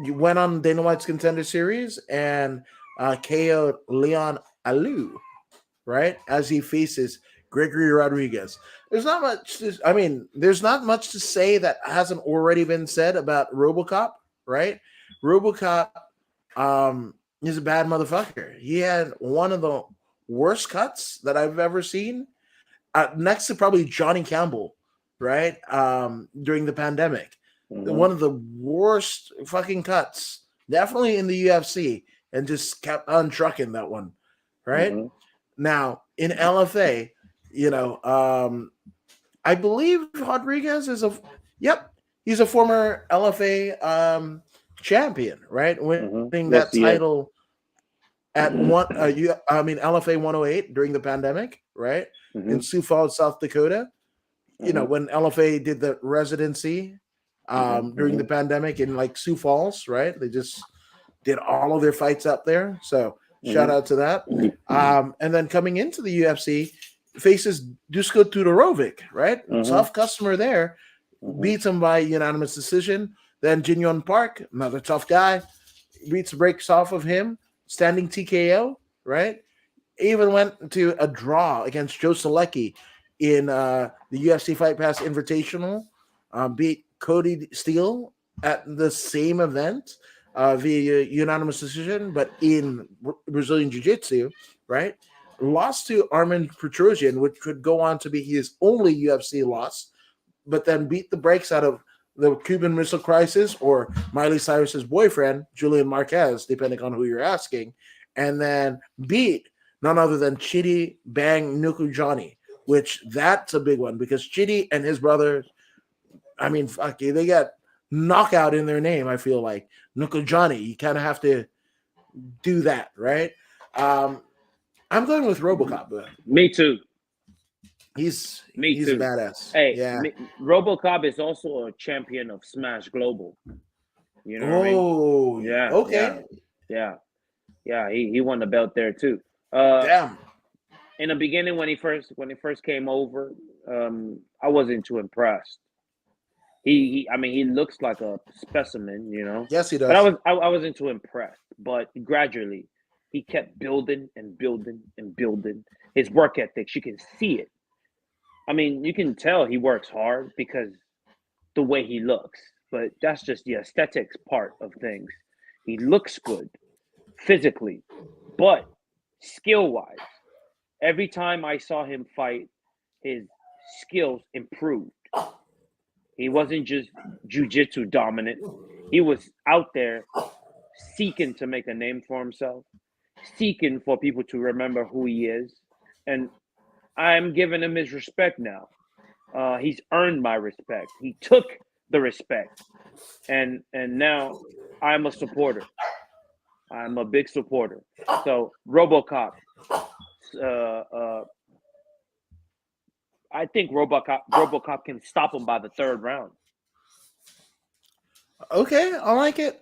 you went on Dana White's Contender Series and KO'd Leon Alou, right, as he faces Gregory Rodriguez. There's not much there's not much to say that hasn't already been said about RoboCop, right? RoboCop is a bad motherfucker. He had one of the worst cuts that I've ever seen, next to probably Johnny Campbell, right? During the pandemic. Mhm. One of the worst fucking cuts, definitely in the UFC, and just kept on trucking that one, right? Mhm. Now, in LFA, I believe Rodriguez is he's a former LFA champion, right? Winning that Yes, he is. title at LFA 108 during the pandemic, right? In Mhm. Sioux Falls, South Dakota. Mhm. When LFA did the residency during the Mhm. pandemic in like Sioux Falls, right? They just did all of their fights up there. So shout Mhm. out to that. And then coming into the UFC, faces Dusko Tudorovic, right? Mhm. Tough customer there. Mhm. Beats him by unanimous decision. Then Jinyon Park, another tough guy, breaks off of him, standing TKO, right? Even went to a draw against Joe Selecki in the UFC Fight Pass Invitational. Beat Cody Steele at the same event via unanimous decision, but in Brazilian Jiu Jitsu, right? Lost to Armin Petrosian, which could go on to be his only UFC loss, but then beat the brakes out of the Cuban Missile Crisis or Miley Cyrus's boyfriend, Julian Marquez, depending on who you're asking, and then beat none other than Chidi Bang Nuku Johnny, which that's a big one because Chidi and his brother, I mean, fuck you, they got knockout in their name. I feel like Nuku Johnny, you kind of have to do that, right? I'm going with RoboCop, but Me too. he's Me a too. badass. Hey, Yeah. RoboCop is also a champion of Smash Global. You know what I mean? Oh, Yeah, yeah, okay. yeah, yeah. He won the belt there too. Damn. In the beginning, when he first came over, I wasn't too impressed. I mean, he looks like a specimen, you know. Yes, he But does. I wasn't too impressed. But gradually, he kept building and building and building. His work ethics, you can see it. I mean, you can tell he works hard because the way he looks. But that's just the aesthetics part of things. He looks good physically, but skill-wise, every time I saw him fight, his skills improved. He wasn't just jiu-jitsu dominant. He was out there seeking to make a name for himself, seeking for people to remember who he is. And I'm giving him his respect now. He's earned my respect. He took the respect. And now I'm a supporter. I'm a big supporter. So RoboCop, I think RoboCop can stop him by the third round. Okay, I like it.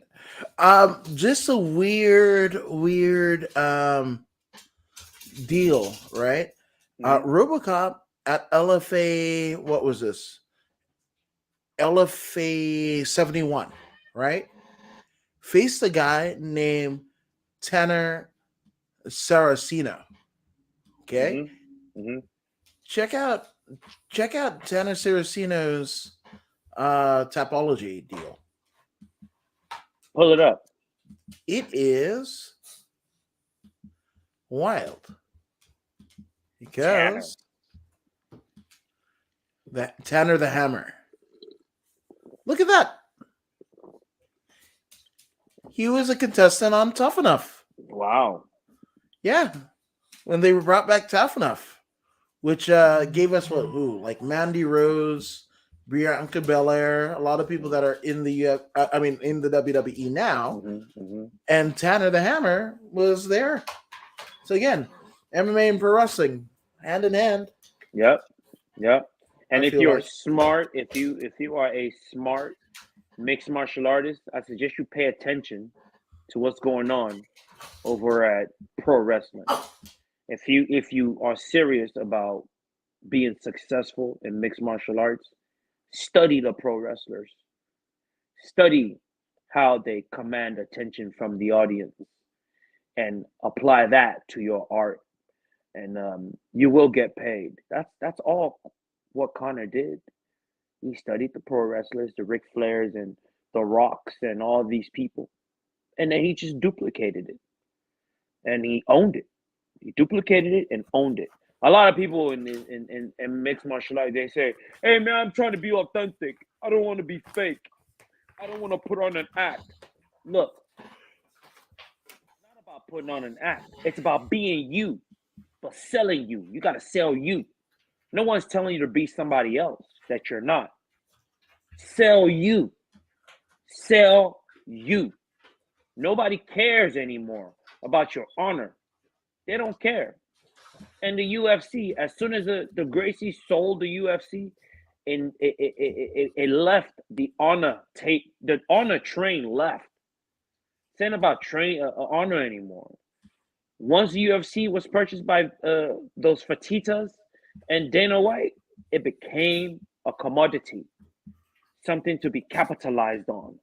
Just a weird deal, right? RoboCop at LFA, what was this? LFA 71, right? Faced a guy named Tanner Saraceno. Okay. Check out Tanner Saraceno's Tapology deal. Pull it up. It is wild because Tanner the Hammer. Look at that. He was a contestant on Tough Enough. Wow. Yeah. When they were brought back Tough Enough, which gave us like Mandy Rose, Bianca Belair, a lot of people that are in the in the WWE now. And Tanner the Hammer was there. So again, MMA and pro wrestling hand in hand. Yep. And if you're smart, if you are a smart mixed martial artist, I suggest you pay attention to what's going on over at pro wrestling. If you are serious about being successful in mixed martial arts, study the pro wrestlers. Study how they command attention from the audience and apply that to your art. And you will get paid. That's all what Connor did. He studied the pro wrestlers, the Ric Flairs and the Rocks and all these people. And then he just duplicated it. And he owned it. He duplicated it and owned it. A lot of people in mixed martial arts, they say, hey, man, I'm trying to be authentic. I don't want to be fake. I don't want to put on an act. Look, it's not about putting on an act. It's about being you, but selling you. You got to sell you. No one's telling you to be somebody else that you're not. Sell you. Sell you. Nobody cares anymore about your honor. They don't care. And the UFC, as soon as the Gracies sold the UFC, and it left the honor tape. The honor train left. It's not about honor anymore. Once the UFC was purchased by those Fertitas and Dana White, it became a commodity, something to be capitalized on.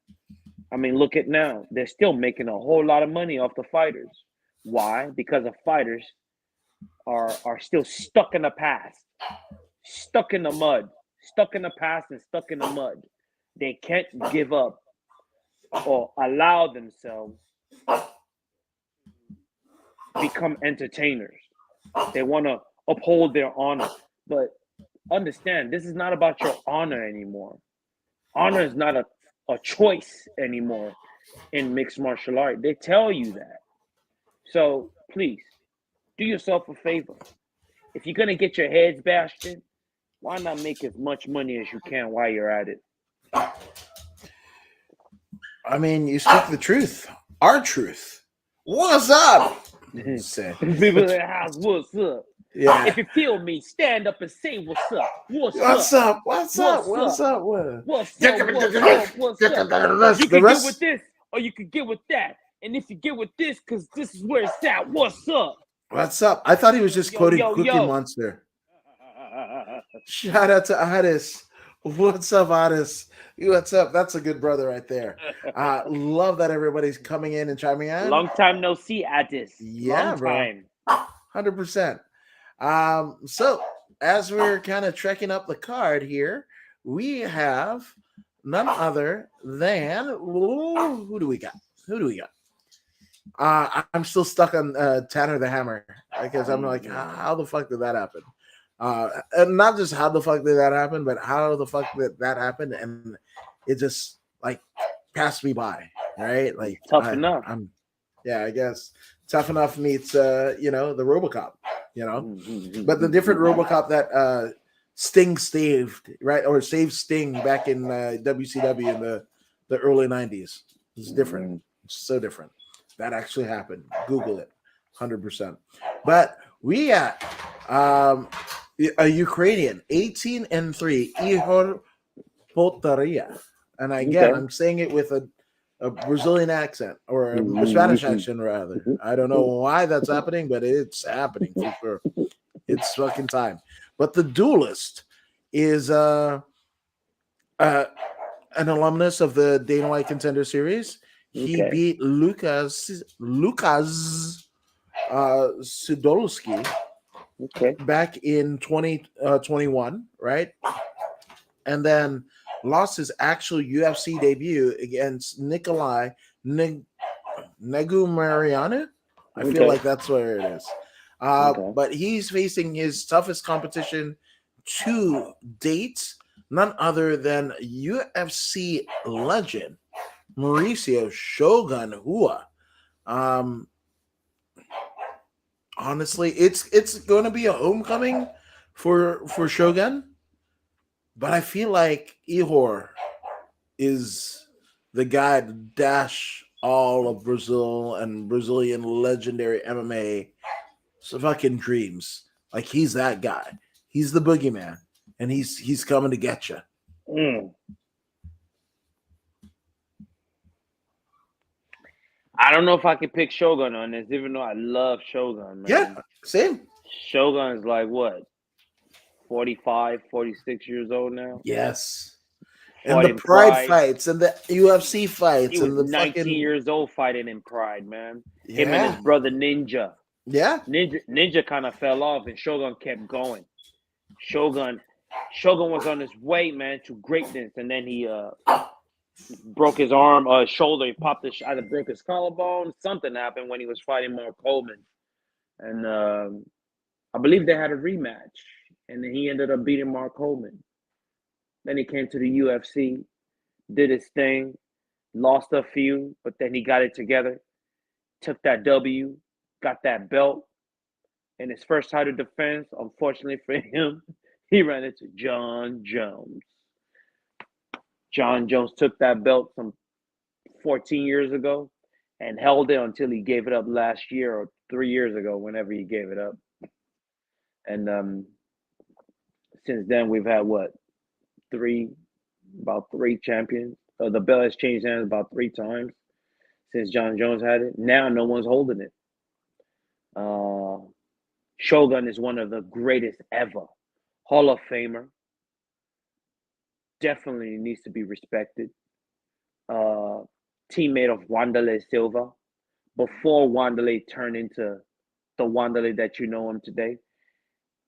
I mean, look at now. They're still making a whole lot of money off the fighters. Why? Because the fighters are still stuck in the past, stuck in the mud, stuck in the past and stuck in the mud. They can't give up or allow themselves to become entertainers. They want to uphold their honor. But understand, this is not about your honor anymore. Honor is not a choice anymore in mixed martial art. They tell you that. So please, do yourself a favor. If you're going to get your heads bashed in, why not make as much money as you can while you're at it? I mean, you speak the truth. Our truth. What's up? People in the house, what's up? Yeah. If you feel me, stand up and say what's up. What's up? What's up? What's up? What's up? You can get with this or you can get with that. And if you get with this, because this is where it's at, what's up? What's up? I thought he was just quoting Cookie Yo. Monster. Shout out to Addis. What's up, Addis? What's up? That's a good brother right there. Love that everybody's coming in and chiming in. Long time no see, Addis. Yeah, Long bro. time. 100%. So as we're kind of trekking up the card here, we have none other than who do we got? I'm still stuck on Tanner the Hammer because I'm like, how the fuck did that happen? And not just how the fuck did that happen, but how the fuck did that happen? And it just like passed me by, right? Like Tough enough. I guess Tough Enough meets the RoboCop, but the different RoboCop that Sting saved, right, or saved Sting back in WCW in the early '90s. It's different. It's so different. That actually happened. Google it, 100%. But we got a Ukrainian, 18-3, Ihor Potaria, and again, I'm saying it with a Brazilian accent or a Spanish accent rather. I don't know why that's happening, but it's happening for sure. It's fucking time. But the duelist is an alumnus of the Dana White Contender Series. He beat Lucas Sudolski back in 2021, right? And then lost his actual UFC debut against Nikolai Negumarianu. I feel like that's where it is. But he's facing his toughest competition to date, none other than UFC legend Mauricio Shogun Hua. Honestly, it's going to be a homecoming for Shogun, but I feel like Ihor is the guy to dash all of Brazil and Brazilian legendary MMA fucking dreams. Like he's that guy. He's the boogeyman, and he's coming to get you. I don't know if I could pick Shogun on this, even though I love Shogun, man. Yeah, same. Shogun is like what? 45, 46 years old now? Yes. And the Pride fights and the UFC fights. He was and the 19 years old fighting in Pride, man. Yeah. Him and his brother Ninja. Yeah. Ninja kind of fell off and Shogun kept going. Shogun was on his way, man, to greatness, and then he broke his arm, shoulder. He popped either broke his collarbone. Something happened when he was fighting Mark Coleman, and I believe they had a rematch, and then he ended up beating Mark Coleman. Then he came to the UFC, did his thing, lost a few, but then he got it together, took that W, got that belt. In his first title defense, unfortunately for him, he ran into John Jones. John Jones took that belt some 14 years ago and held it until he gave it up last year or 3 years ago, whenever he gave it up. And since then, we've had about three champions. The belt has changed hands about 3 times since John Jones had it. Now no one's holding it. Shogun is one of the greatest ever. Hall of Famer. Definitely needs to be respected. Teammate of Wanderlei Silva. Before Wanderlei turned into the Wanderlei that you know him today.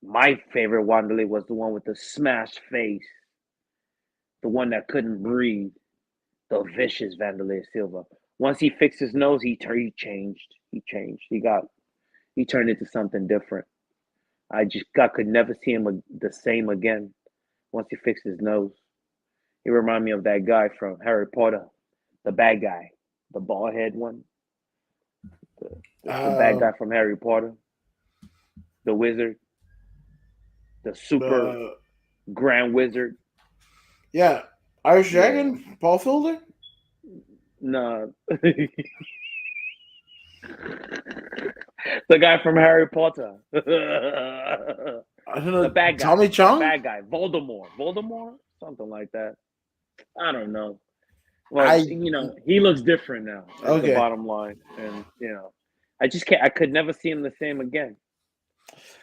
My favorite Wanderlei was the one with the smashed face. The one that couldn't breathe. The vicious Wanderlei Silva. Once he fixed his nose, he changed. He changed. He turned into something different. I could never see him the same again once he fixed his nose. He reminded me of that guy from Harry Potter, the bad guy, the bald head one. The bad guy from Harry Potter, the wizard, the super grand wizard. Yeah. Irish Dragon, Paul Fielder? No. The guy from Harry Potter. I don't know. The bad guy. Tommy Chong? The bad guy. Voldemort? Something like that. I don't know. Well, he looks different now. That's the bottom line. And, I just can't. I could never see him the same again.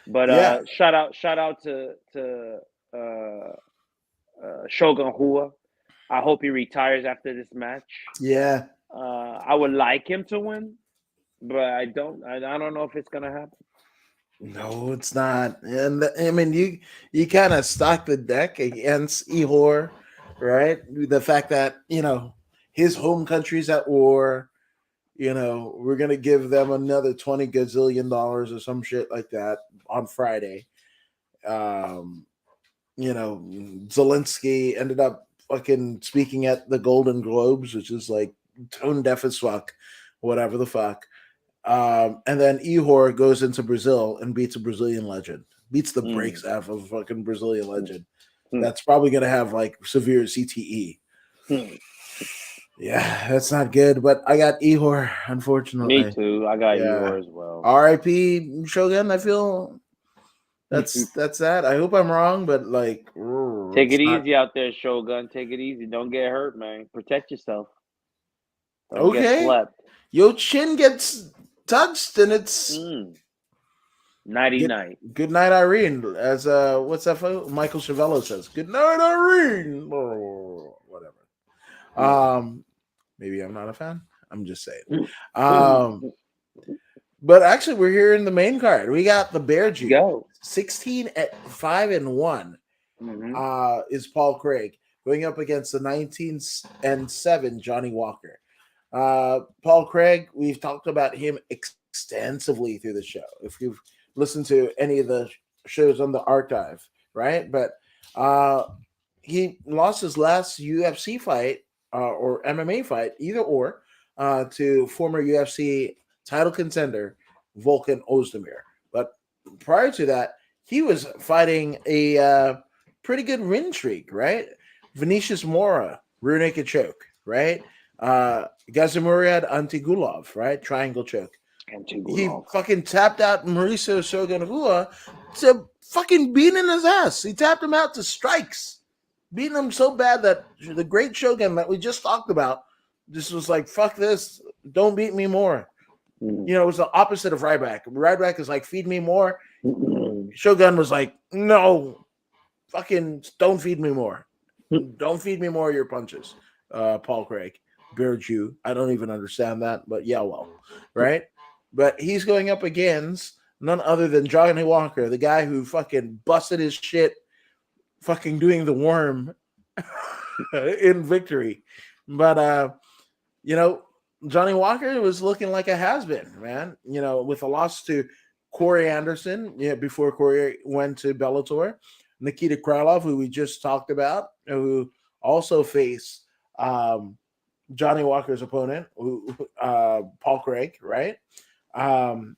But Yeah, shout out to Shogun Hua. I hope he retires after this match. yeah. I would like him to win, but I don't. I don't know if it's gonna happen. No, it's not. And I mean, you kind of stock the deck against Ihor, right? The fact that his home country's at war. We're gonna give them another 20 gazillion dollars or some shit like that on Friday. Um, Zelensky ended up fucking speaking at the Golden Globes, which is like tone deaf as fuck, whatever the fuck. And then Ihor goes into Brazil and beats a Brazilian legend, beats the brakes off of a fucking Brazilian legend. That's probably gonna have like severe CTE. Yeah, that's not good. But I got Ihor, unfortunately. Me too. I got Yeah. Ihor as well. R.I.P. Shogun. I feel that's that. I hope I'm wrong, but like, Take it not... easy out there, Shogun. Take it easy. Don't get hurt, man. Protect yourself. Don't get Okay. slept. Your chin gets touched, and it's nighty night. Good night, Irene. As what's that? Michael Chavello says, "Good night, Irene." Whatever. Maybe I'm not a fan. I'm just saying. But actually, we're here in the main card. We got the Bear Jew. Go 16-5-1. Is Paul Craig going up against the 19-7 Johnny Walker. Paul Craig, we've talked about him extensively through the show. If you've listened to any of the shows on the archive, right? But he lost his last UFC fight or MMA fight, either or, to former UFC title contender Volkan Ozdemir. But prior to that, he was fighting a pretty good win streak, right? Vinicius Mora, rear naked choke, right? Gazimuriad Antigulov, right? Triangle choke. He fucking tapped out Mauricio Shogun Rua to fucking beating his ass. He tapped him out to strikes, beating him so bad that the great Shogun that we just talked about just was like, fuck this, don't beat me more. It was the opposite of Ryback. Ryback is like, feed me more. Shogun was like, no, fucking don't feed me more. Don't feed me more of your punches. Paul Craig, Bear Jew. I don't even understand that, but yeah, well, right? But he's going up against none other than Johnny Walker, the guy who fucking busted his shit fucking doing the worm in victory. But, Johnny Walker was looking like a has-been, man. With a loss to Corey Anderson, before Corey went to Bellator. Nikita Krylov, who we just talked about, who also faced Johnny Walker's opponent, Paul Craig, right? And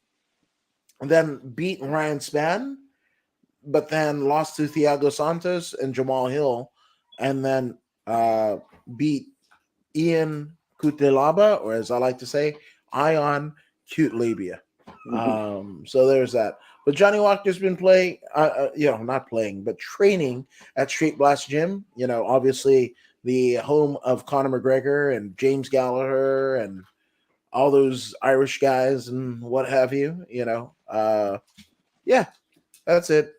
then beat Ryan Spann, but then lost to Thiago Santos and Jamal Hill, and then beat Ian Cutelaba, or as I like to say, Ion Cute Labia. So there's that. But Johnny Walker's been playing, not playing, but training at Straight Blast Gym. Obviously the home of Conor McGregor and James Gallagher and all those Irish guys and what have you. Yeah, that's it.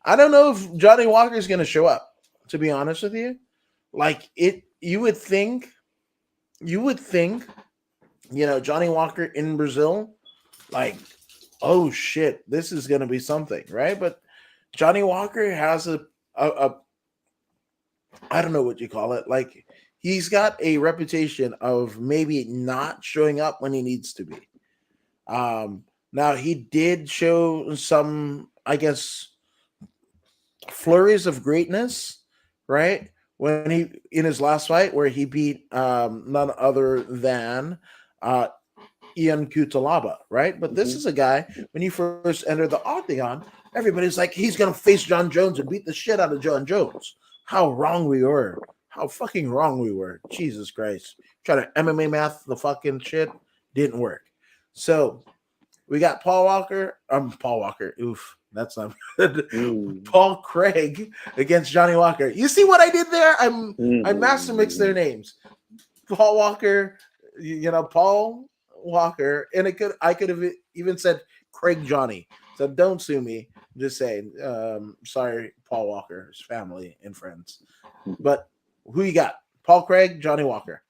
I don't know if Johnny Walker's going to show up, to be honest with you. Like you would think, Johnny Walker in Brazil, like, oh shit, this is going to be something, right? But Johnny Walker has a I don't know what you call it. Like, he's got a reputation of maybe not showing up when he needs to be. Now he did show some, I guess, flurries of greatness, right? When he in his last fight where he beat none other than Ian Cutelaba, right? But this is a guy, when he first entered the octagon, everybody's like, he's going to face John Jones and beat the shit out of John Jones. How wrong we were. How fucking wrong we were. Jesus Christ. Try to MMA math the fucking shit. Didn't work. So we got Paul Walker. Oof. That's not good. Paul Craig against Johnny Walker. You see what I did there? I master mixed their names. Paul Walker, Paul Walker, and I could have even said Craig Johnny. So don't sue me. I'm just saying. Sorry, Paul Walker's family and friends. But who you got? Paul Craig, Johnny Walker.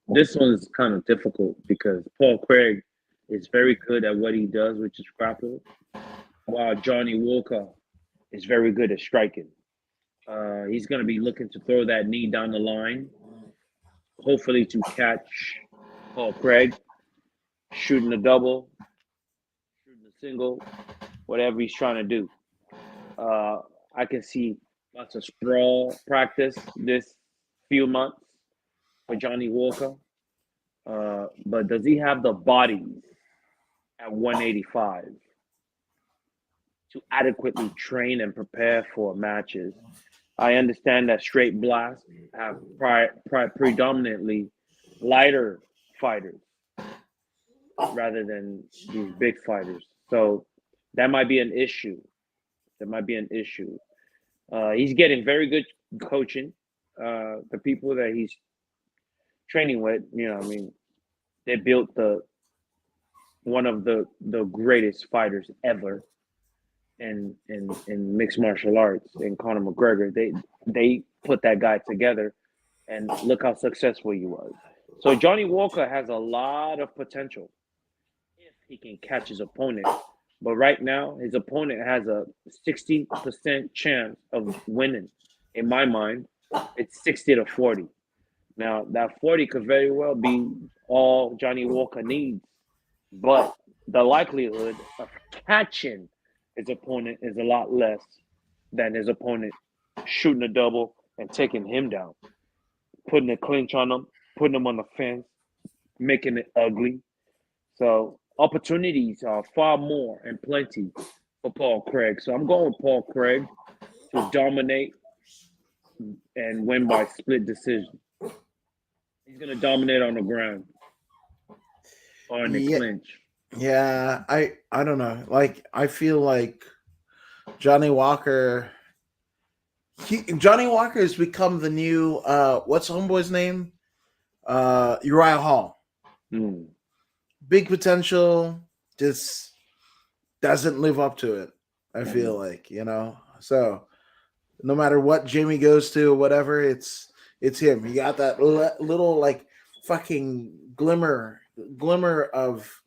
This one's kind of difficult because Paul Craig is very good at what he does, which is grapple, while Johnny Walker is very good at striking. He's going to be looking to throw that knee down the line, hopefully to catch Paul Craig, shooting a double, shooting a single, whatever he's trying to do. I can see lots of sprawl practice this few months for Johnny Walker. But does he have the body at 185 to adequately train and prepare for matches? I understand that straight blasts have predominantly lighter fighters rather than these big fighters. So that might be an issue. He's getting very good coaching. The people that he's training with, they built one of the greatest fighters ever in mixed martial arts, in Conor McGregor. They put that guy together, and look how successful he was. So Johnny Walker has a lot of potential if he can catch his opponent. But right now, his opponent has a 60% chance of winning. In my mind, it's 60-40. Now, that 40 could very well be all Johnny Walker needs. But the likelihood of catching his opponent is a lot less than his opponent shooting a double and taking him down, putting a clinch on him, putting him on the fence, making it ugly. So opportunities are far more and plenty for Paul Craig. So I'm going with Paul Craig to dominate and win by split decision. He's going to dominate on the ground or in the clinch. Yeah, I don't know. Like, I feel like Johnny Walker has become the new what's homeboy's name? Uriah Hall. Big potential, just doesn't live up to it. I feel like, So no matter what Jimmy goes to, whatever, it's him. He got that little like fucking glimmer of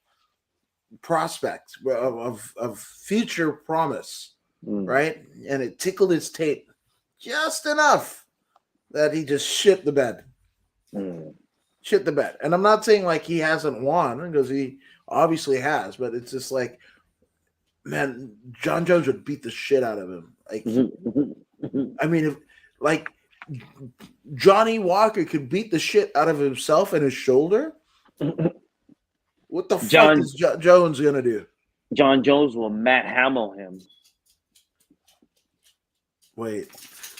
prospect of future promise, right? And it tickled his tape just enough that he just shit the bed. Shit the bed. And I'm not saying like he hasn't won, because he obviously has, but it's just like, man, John Jones would beat the shit out of him. Like, I mean, if like Johnny Walker could beat the shit out of himself and his shoulder, what the fuck is Jones gonna do? John Jones will Matt Hamill him. Wait,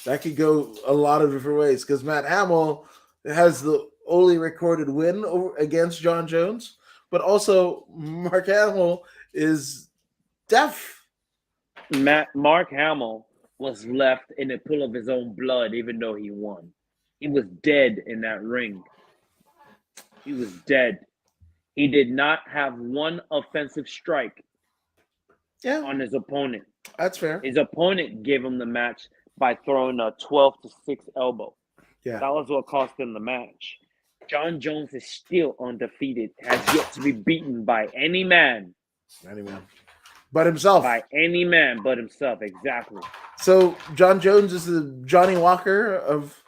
that could go a lot of different ways, because Matt Hamill has the only recorded win against John Jones, but also Mark Hamill is deaf. Mark Hamill was left in a pool of his own blood, even though he won. He was dead in that ring. He was dead. He did not have one offensive strike on his opponent. That's fair. His opponent gave him the match by throwing a 12-6 elbow. Yeah. That was what cost him the match. John Jones is still undefeated, has yet to be beaten by any man. But himself. By any man but himself, exactly. So John Jones is the Johnny Walker of...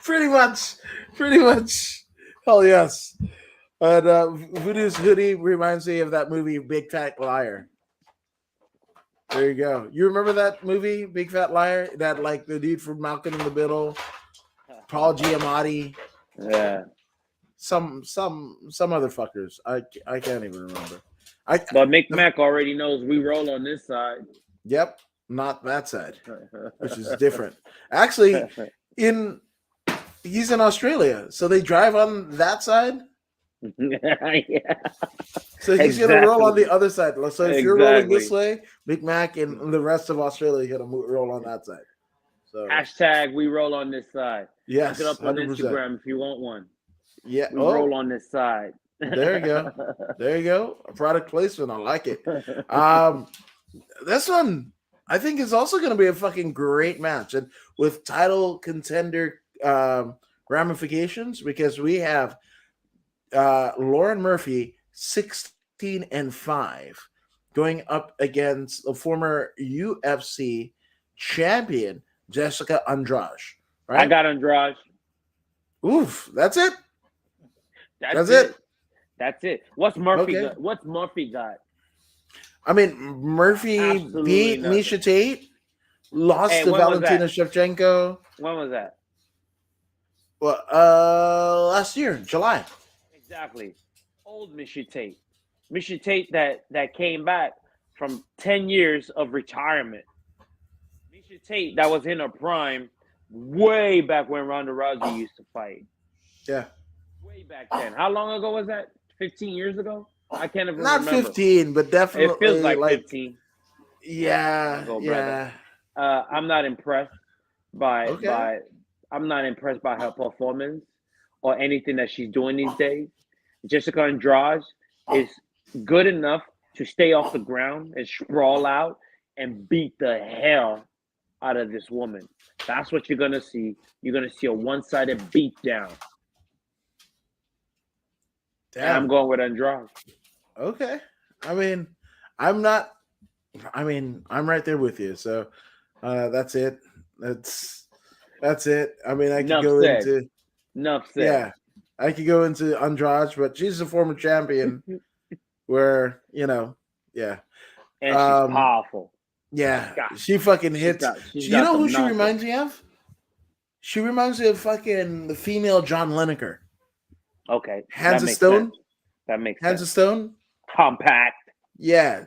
Pretty much. Hell yes. And Voodoo's hoodie reminds me of that movie, Big Fat Liar. There you go. You remember that movie, Big Fat Liar? That, like, the dude from Malcolm in the Middle, Paul Giamatti. Yeah. Some other fuckers. I can't even remember. But Mick Mac already knows we roll on this side. Yep. Not that side, which is different. Actually, he's in Australia, so they drive on that side. Yeah. So he's gonna roll on the other side. So if you're rolling this way, Big Mac and the rest of Australia are gonna roll on that side. So Hashtag we roll on this side. Look it yes, up on 100%. Instagram if you want one. Yeah. We Oh, roll on this side. there you go. There you go. A product placement. I like it. Um, this one I think is also going to be a fucking great match, and with title contender ramifications, because we have Lauren Murphy 16-5 going up against the former UFC champion Jessica Andrade. I Right? got Andrade. Oof, that's it. That's That's it. it. That's it. What's Murphy Okay. got? What's Murphy got? I mean, Murphy Absolutely beat nothing. Misha Tate, lost Hey, to when was Valentina that? Shevchenko. When was that? Well, last year, July. Exactly. Old Misha Tate. Misha Tate that came back from 10 years of retirement. Misha Tate that was in her prime way back when Ronda Rousey used to fight. Yeah, Way back then. How long ago was that? 15 years ago? I can't even not remember. 15, but It feels definitely like like 15. Long yeah, ago, brother. yeah. I'm not impressed by Okay, I'm not impressed by her performance or anything that she's doing these days. Jessica Andrade is good enough to stay off the ground and sprawl out and beat the hell out of this woman. That's what you're gonna see. You're gonna see a one-sided beatdown. And I'm damn. going with Andrade. Okay, I mean, I'm not. I mean, I'm right there with you. So that's it. That's it. I mean, I could Enough go said. into Enough said. yeah, I could go into Andrade, but she's a former champion. Where yeah, And she's um, powerful. yeah, God, she fucking she's hits. got she's So you got know who some she knockers. reminds me of? She reminds me of fucking the female John Lineker. Okay, Hands that of makes sense. Stone. That makes Hands sense. of Stone. Compact. Yeah,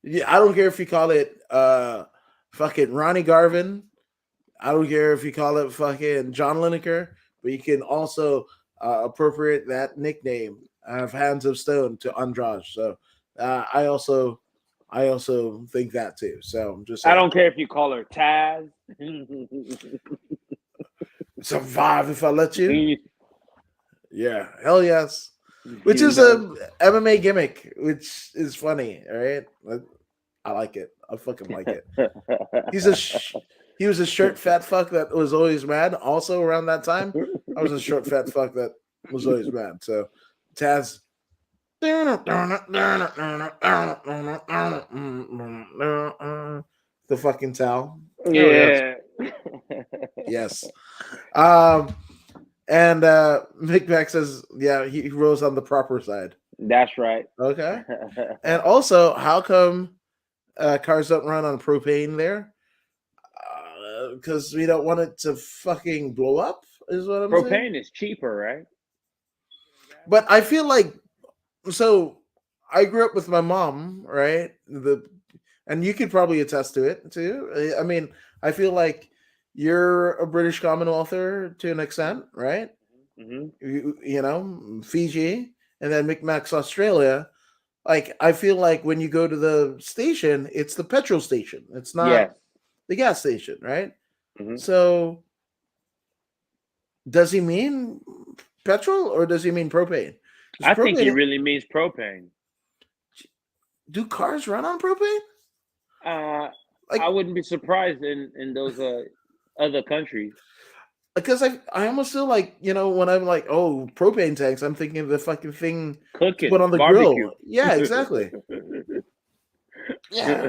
yeah. I don't care if you call it fucking Ronnie Garvin. I don't care if you call it fucking John Lineker, but you can also appropriate that nickname of Hands of Stone to Andrade. So I also think that too. So I'm just I saying, don't care if you call her Taz. survive if I let you. Yeah, hell yes. Which is know, a MMA gimmick, which is funny. All right, I like it. I fucking like it. He's a he was a short fat fuck that was always mad. Also around that time, I was a short fat fuck that was always mad. So Taz, the fucking towel. Oh yes, yeah. yes. And Mick Mac says, yeah, he rose on the proper side. That's right. Okay. And also, how come cars don't run on propane there? Because we don't want it to fucking blow up, is what I'm saying. Propane is cheaper, right? But I feel like so. I grew up with my mom, right? And you could probably attest to it too. I mean, I feel like you're a British Commonwealther to an extent, right? Mm-hmm. Fiji, and then Micmac's Australia. Like, I feel like when you go to the station, it's the petrol station. It's not Yes. the gas station, right? Mm-hmm. So, does he mean petrol or does he mean propane? I think he Propane. really means propane. Do cars run on propane? I Like, wouldn't be surprised in those other countries. because I almost feel like when I'm like, oh, propane tanks, I'm thinking of the fucking thing to put Cooking, on the barbecue. grill. Yeah, exactly. Yeah,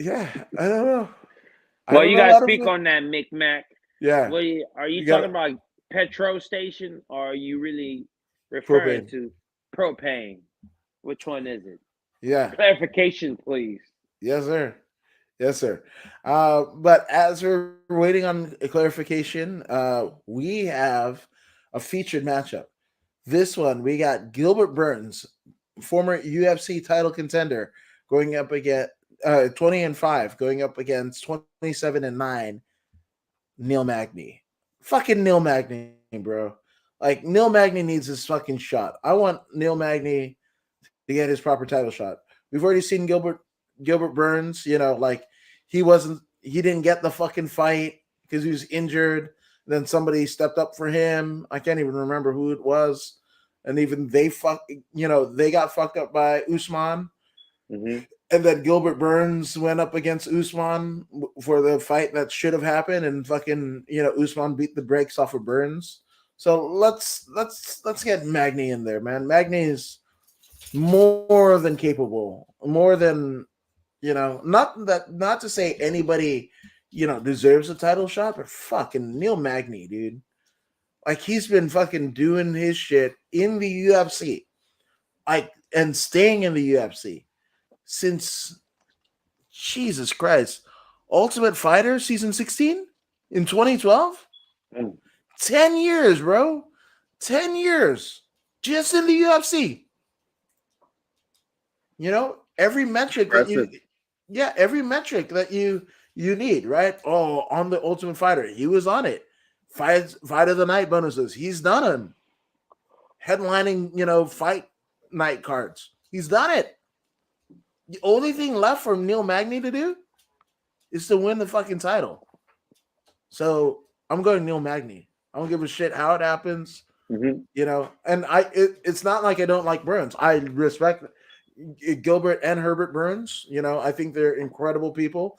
yeah. I don't know. I Well, don't you know gotta how to speak feel. on that, Mick. Yeah, Are you you got talking about petrol station or are you really referring propane. to propane? Which one is it? Yeah. Clarification, please. Yes, sir. Yes, sir. But as we're waiting on a clarification, we have a featured matchup. This one, we got Gilbert Burns, former UFC title contender, going up against 20-5, going up against 27-9, Neil Magny. Fucking Neil Magny, bro. Like, Neil Magny needs his fucking shot. I want Neil Magny to get his proper title shot. We've already seen Gilbert Burns, like He didn't get the fucking fight because he was injured. Then somebody stepped up for him. I can't even remember who it was. And even they got fucked up by Usman. Mm-hmm. And then Gilbert Burns went up against Usman for the fight that should have happened, and fucking Usman beat the brakes off of Burns. So let's get Magny in there, man. Magny is more than capable, more than not to say anybody deserves a title shot, but fucking Neil Magny, dude. Like, he's been fucking doing his shit in the UFC, and staying in the UFC since, Jesus Christ, Ultimate Fighter season 16 in 2012. 10 years, bro. 10 years just in the UFC. Every metric every metric that you need, right? Oh, on the Ultimate Fighter, he was on it. Fight of the night bonuses, he's done them. Headlining, fight night cards, he's done it. The only thing left for Neil Magny to do is to win the fucking title. So I'm going Neil Magny. I don't give a shit how it happens. Mm-hmm. And it's not like I don't like Burns. I respect Gilbert and Herbert Burns. I think they're incredible people.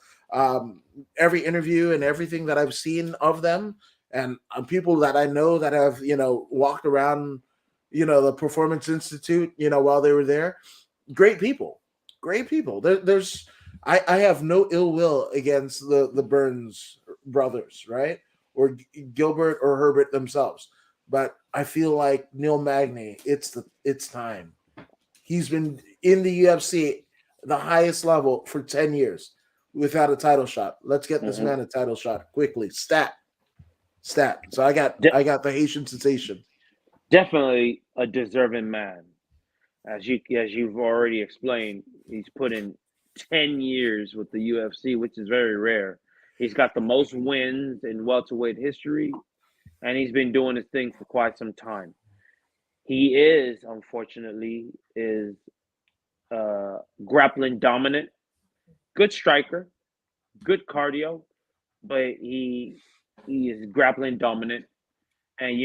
Every interview and everything that I've seen of them, and people that I know that have walked around the Performance Institute while they were there, great people. I have no ill will against the Burns brothers, right, or Gilbert or Herbert themselves, but I feel like Neil Magny, it's time. He's been in the UFC, the highest level, for 10 years without a title shot. Let's get this man a title shot quickly. Stat. So I got the Haitian sensation. Definitely a deserving man. As you've already explained, he's put in 10 years with the UFC, which is very rare. He's got the most wins in welterweight history, and he's been doing his thing for quite some time. He is, unfortunately, grappling dominant. Good striker, good cardio, but he is grappling dominant. And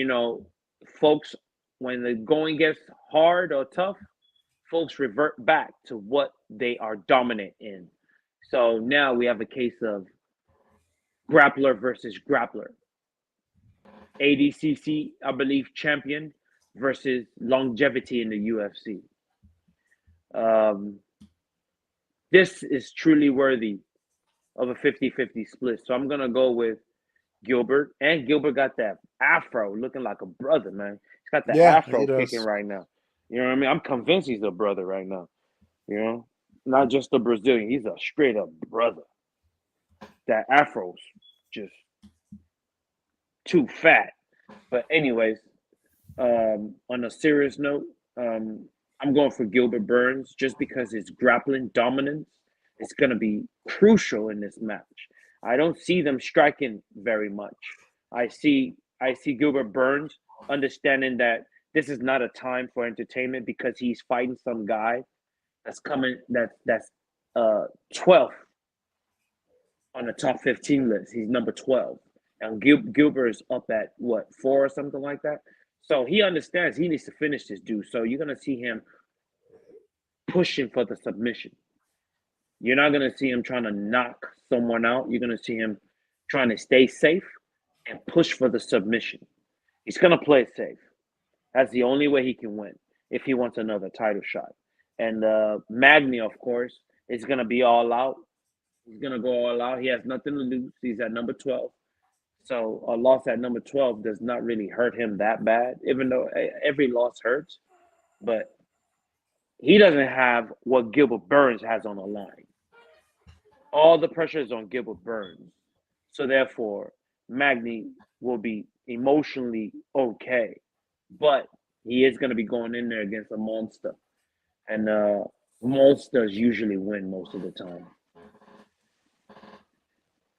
folks, when the going gets hard or tough, folks revert back to what they are dominant in. So now we have a case of grappler versus grappler. ADCC, I believe, champion versus longevity in the UFC. This is truly worthy of a 50-50 split. So I'm going to go with Gilbert. And Gilbert got that afro looking like a brother, man. He's got the afro kicking right now. You know what I mean? I'm convinced he's a brother right now. Not just a Brazilian. He's a straight up brother. That afro's just too fat. But anyways, on a serious note, I'm going for Gilbert Burns just because his grappling dominance is going to be crucial in this match. I don't see them striking very much. I see Gilbert Burns understanding that this is not a time for entertainment because he's fighting some guy that's coming that's 12th on the top 15 list. He's number 12. And Gilbert is up at what, 4 or something like that. So he understands he needs to finish this dude. So you're gonna see him pushing for the submission. You're not gonna see him trying to knock someone out. You're gonna see him trying to stay safe and push for the submission. He's gonna play it safe. That's the only way he can win if he wants another title shot. And Magny, of course, is gonna be all out. He's gonna go all out. He has nothing to lose. He's at number 12. So a loss at number 12 does not really hurt him that bad, even though every loss hurts. But he doesn't have what Gilbert Burns has on the line. All the pressure is on Gilbert Burns. So therefore, Magny will be emotionally okay. But he is going to be going in there against a monster. And monsters usually win most of the time.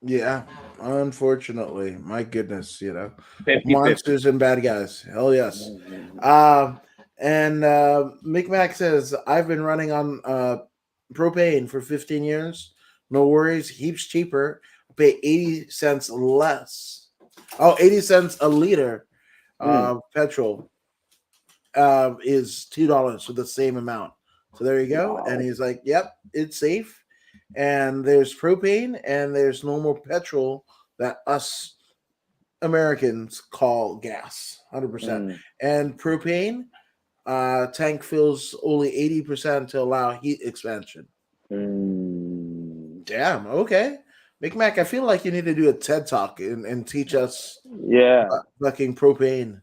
Yeah, unfortunately. My goodness, 50-50. Monsters and bad guys. Hell yes. And Mick Mac says, I've been running on propane for 15 years No worries. Heaps cheaper. Pay 80 cents less. Oh, 80 cents a liter Mm. petrol is $2 for the same amount. So there you go. And Wow. he's like, "Yep, it's safe." And there's propane and there's normal petrol that us Americans call gas, 100%. Mm. And propane tank fills only 80% to allow heat expansion. Mm. Damn. Okay. Big Mac, I feel like you need to do a TED talk and teach us Yeah, fucking propane.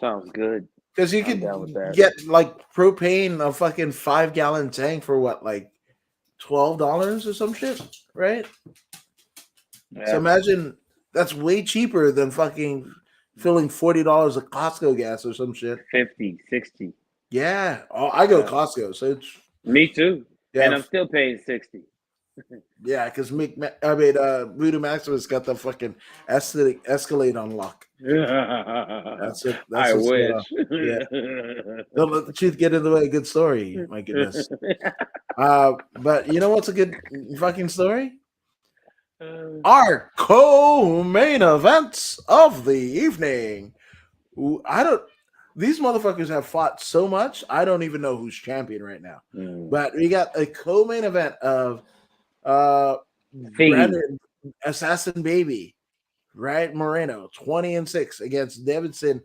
sounds good. Because you I'm could down with that. get like propane, a fucking 5 gallon tank for what, like $12 or some shit, right? So Yeah. imagine that's way cheaper than fucking filling $40 of Costco gas or some shit. 50, 60. Yeah. Oh, I go Yeah. Costco, so it's Me too. And yeah, I'm still paying 60. yeah. Because Voodoomaximus got the fucking Escalade on lock. That's it. That's I what's going on. wish. Yeah. Don't let the truth get in the way. Good story. My goodness. But you know what's a good fucking story? Our co-main events of the evening. I don't. These motherfuckers have fought so much. I don't even know who's champion right now. Mm. But we got a co-main event of uh Figgy. Brandon Assassin Baby, right? Moreno, 20-6 against Davidson.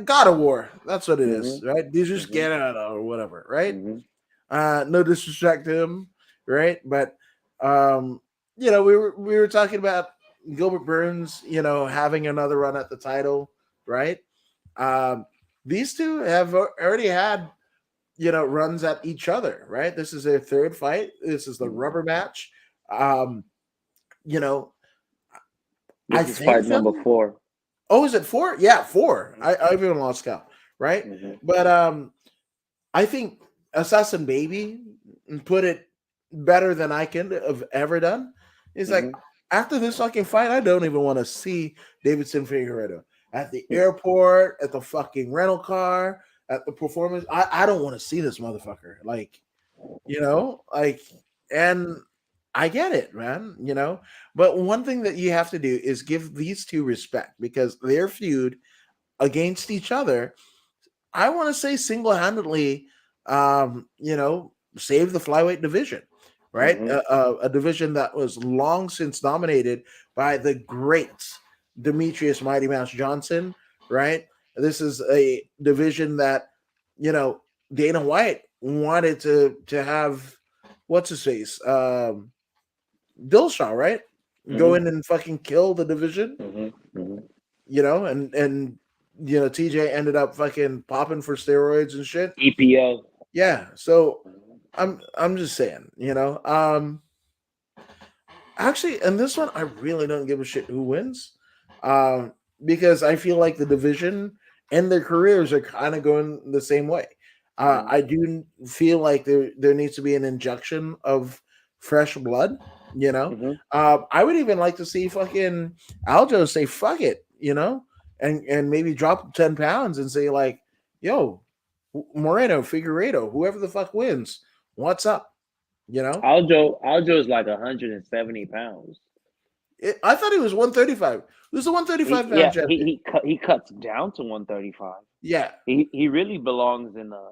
God of War. That's what it is, Mm-hmm. right? These just Mm-hmm. get out or whatever, right? Mm-hmm. No disrespect to him, right? But um, we were talking about Gilbert Burns, having another run at the title, right? Um, these two have already had runs at each other, right? This is their third fight. This is the rubber match. Um, you know, I This is think fight number Phil. 4. Oh, is it four? Yeah, four. I've even lost count, right? Mm-hmm. But I think Assassin Baby put it better than I can have ever done. He's like, Mm-hmm. after this fucking fight, I don't even want to see Davidson Figueredo at the airport, at the fucking rental car, at the performance. I don't want to see this motherfucker. Like, and I get it, man, But one thing that you have to do is give these two respect because their feud against each other, I want to say single-handedly, save the flyweight division, right? Mm-hmm. A division that was long since dominated by the great Demetrius Mighty Mouse Johnson, right? This is a division that, Dana White wanted to have what's his face, Dillashaw, right? Go Mm-hmm. in and fucking kill the division, Mm-hmm. and TJ ended up fucking popping for steroids and shit. EPO. Yeah, so I'm just saying, actually, in this one, I really don't give a shit who wins, because I feel like the division and their careers are kind of going the same way. Mm-hmm. I do feel like there needs to be an injection of fresh blood. Mm-hmm. I would even like to see fucking Aljo say "fuck it," and maybe drop 10 pounds and say like, "Yo, Moreno, Figueredo, whoever the fuck wins, what's up?" Aljo is like 170 pounds. I thought he was 135. Who's the 135 pound Yeah, champion? he cuts down to 135. Yeah, He really belongs in a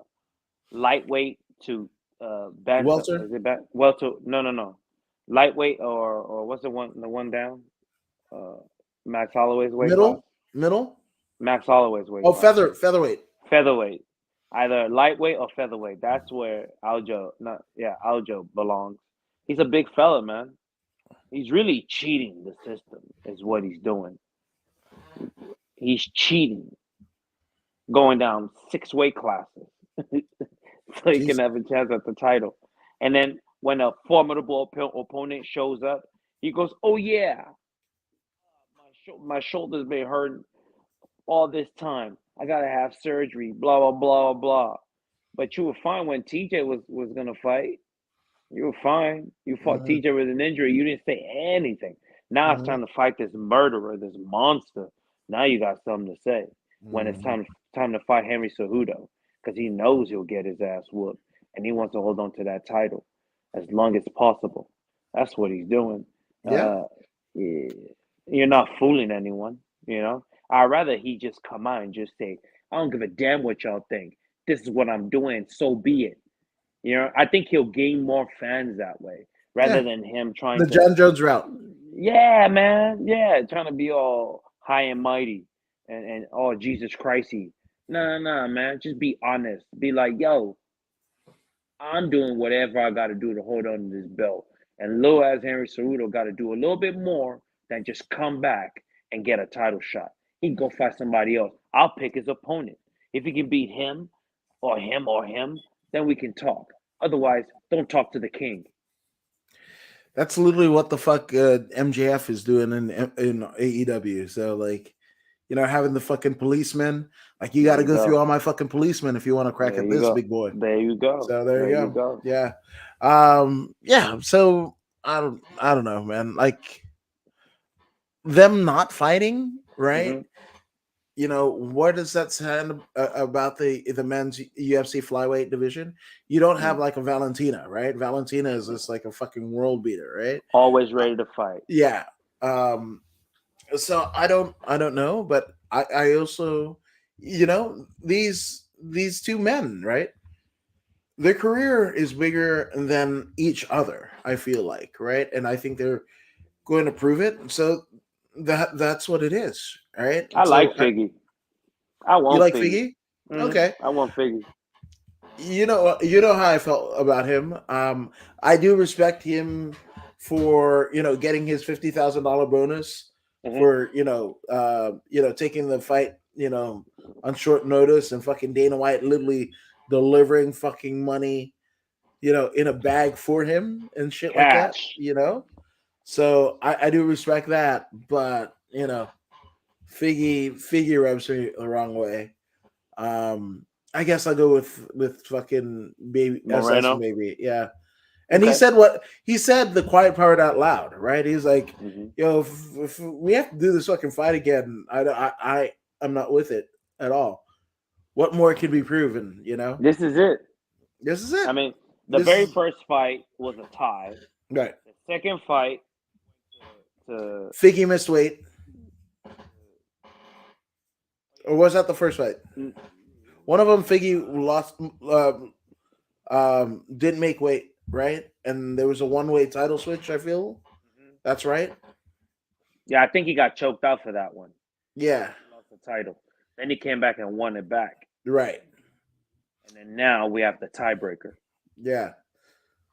lightweight to bantam. Welter, Is it welter? No. Lightweight or what's the one down? Uh, Max Holloway's weight class. middle. Max Holloway's weight Oh, class. featherweight. Featherweight, either lightweight or featherweight. That's where Aljo belongs. He's a big fella, man. He's really cheating the system, is what he's doing. He's cheating, going down 6 weight classes so he can Jeez. have a chance at the title. And then when a formidable opponent shows up, he goes, "Oh yeah, my shoulder's been hurting all this time. I gotta have surgery. Blah blah blah blah." But you were fine when TJ was gonna fight. You were fine. You fought Mhm, TJ with an injury. You didn't say anything. Now it's mhm, time to fight this murderer, this monster. Now you got something to say. When it's mhm. time to fight Henry Cejudo, because he knows he'll get his ass whooped, and he wants to hold on to that title. as long as possible. That's what he's doing. Yeah. Yeah, you're not fooling anyone, you know. I'd rather he just come out and just say, I don't give a damn what y'all think. This is what I'm doing, so be it. You know, I think he'll gain more fans that way rather Yeah. than him trying The to, John Jones route. yeah, man, yeah, trying to be all high and mighty and oh, Jesus Christy. No, man, just be honest. Be like, yo, I'm doing whatever I got to do to hold on to this belt. And Lil as Henry Ceruto got to do a little bit more than just come back and get a title shot. He can go fight somebody else. I'll pick his opponent. If he can beat him, then we can talk. Otherwise, don't talk to the king. That's literally what the fuck MJF is doing in AEW. So like, having the fucking policemen, like you got to There you go through go. all my fucking policemen if you want to crack There at you this go. big boy. There you go. So there you go. go. Yeah. Yeah. So I don't know, man. Like them not fighting, right? hmm What does that sound about the men's UFC flyweight division? You don't have like a Valentina, right? Valentina is just like a fucking world beater, right? Always ready to fight. Yeah. So I don't know, but I also, these two men, right? Their career is bigger than each other, I feel like, right? And I think they're going to prove it. So that's what it is, right? I like So Figgy. I you want like Figgy. Figgy? Okay. I want Figgy. You know how I felt about him. I do respect him for getting his $50,000 bonus hmm for taking the fight on short notice, and fucking Dana White literally delivering fucking money in a bag for him and shit like that. Cash. So I do respect that, but Figgy rubs me the wrong way. I guess I'll go with fucking baby assassin Moreno. baby. Yeah. And he Okay. said what he said, the quiet part out loud, right? He's like, hmm yo, if we have to do this fucking fight again, I'm not with it at all. What more can be proven? This is it. This is I it. mean, the This very is first fight was a tie. right. The second fight to Figgy missed weight, or was that the first fight? mm, One of them, Figgy lost, didn't make weight, right? And there was a one-way title switch. I feel that's right. yeah, I think he got choked out for that one. Yeah, He lost the title. Then he came back and won it back. right. And then now we have the tiebreaker. Yeah.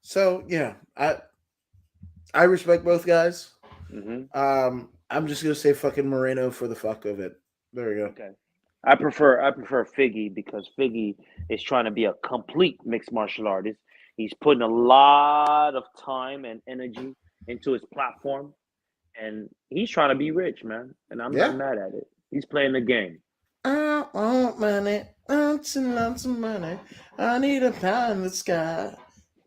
So yeah, I respect both guys. hmm I'm just gonna say fucking Moreno for the fuck of it. There we go. Okay. I prefer Figgy because Figgy is trying to be a complete mixed martial artist. He's putting a lot of time and energy into his platform, and he's trying to be rich, man. And I'm not Yeah. mad at it. He's playing the game. I want money, lots and lots of money. I need a pie in the sky.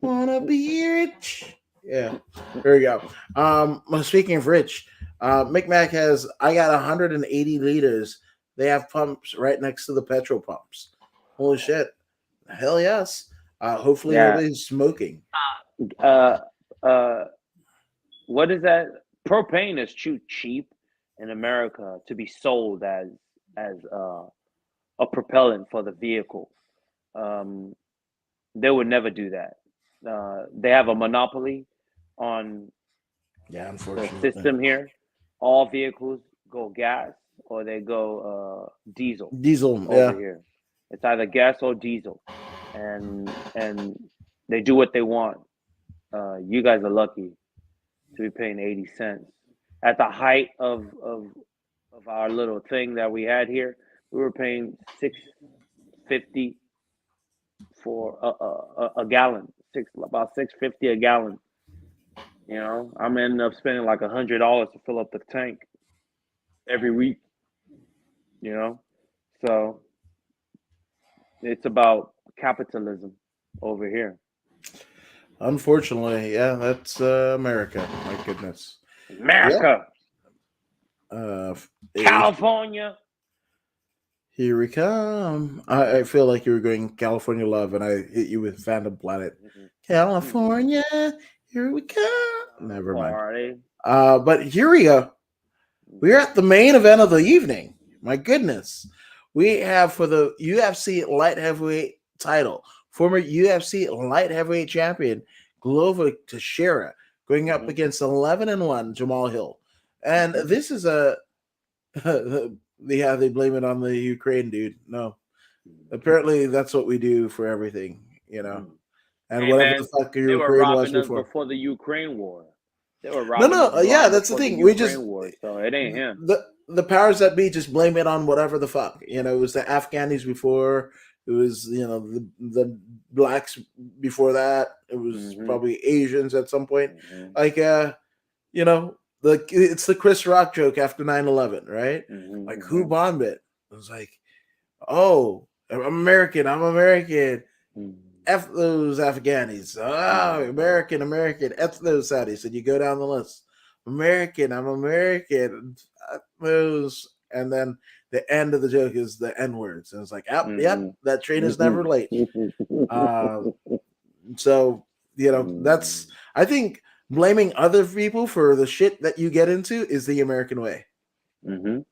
Wanna be rich. Yeah, there we go. Well, speaking of rich, McMac has. I got 180 liters. They have pumps right next to the petrol pumps. Holy shit! Hell yes. Hopefully Yeah. nobody's smoking. Uh. Uh. What is that? Propane is too cheap in America to be sold as a propellant for the vehicle. Um, they would never do that. They have a monopoly on Yeah, the unfortunately. system here. All vehicles go gas or they go diesel Diesel. over Yeah. here. It's either gas or diesel, and they do what they want. You guys are lucky to be paying 80 cents. At the height of our little thing that we had here, we were paying 6.50 for a gallon, about 6.50 a gallon. You know, I'm ending up spending like $100 to fill up the tank every week. You know, so it's about capitalism over here. Unfortunately, yeah, that's America. My goodness. Yeah. America, Uh, California. Here we come. I feel like you were going California Love, and I hit you with Phantom Planet. California, here we come. Never mind. Party. But here we go. We're at the main event of the evening. My goodness. We have for the UFC light heavyweight title, former UFC light heavyweight champion Glover Teixeira going up against 11-1 Jamal Hill. And this is a they blame it on the Ukraine dude. No. Apparently that's what we do for everything, you know. And Hey whatever man, the fuck they were Ukraine was robbing us before. before the Ukraine war. They were No, robbing us no, yeah, blind that's the before the thing. We Ukraine just war, so it ain't him. the powers that be just blame it on whatever the fuck. You know, it was the Afghanis before. It was the blacks before that. It was probably Asians at some point. Like you know, it's the Chris Rock joke after 9/11, right? Like who bombed it? It was like, oh, I'm American. I'm American. F those Afghanis. Oh, American, American. F those Saudis. And you go down the list. American, I'm American. F those. And then the end of the joke is the N words. And it's like, yep, that train is never late. So, that's, I think blaming other people for the shit that you get into is the American way. That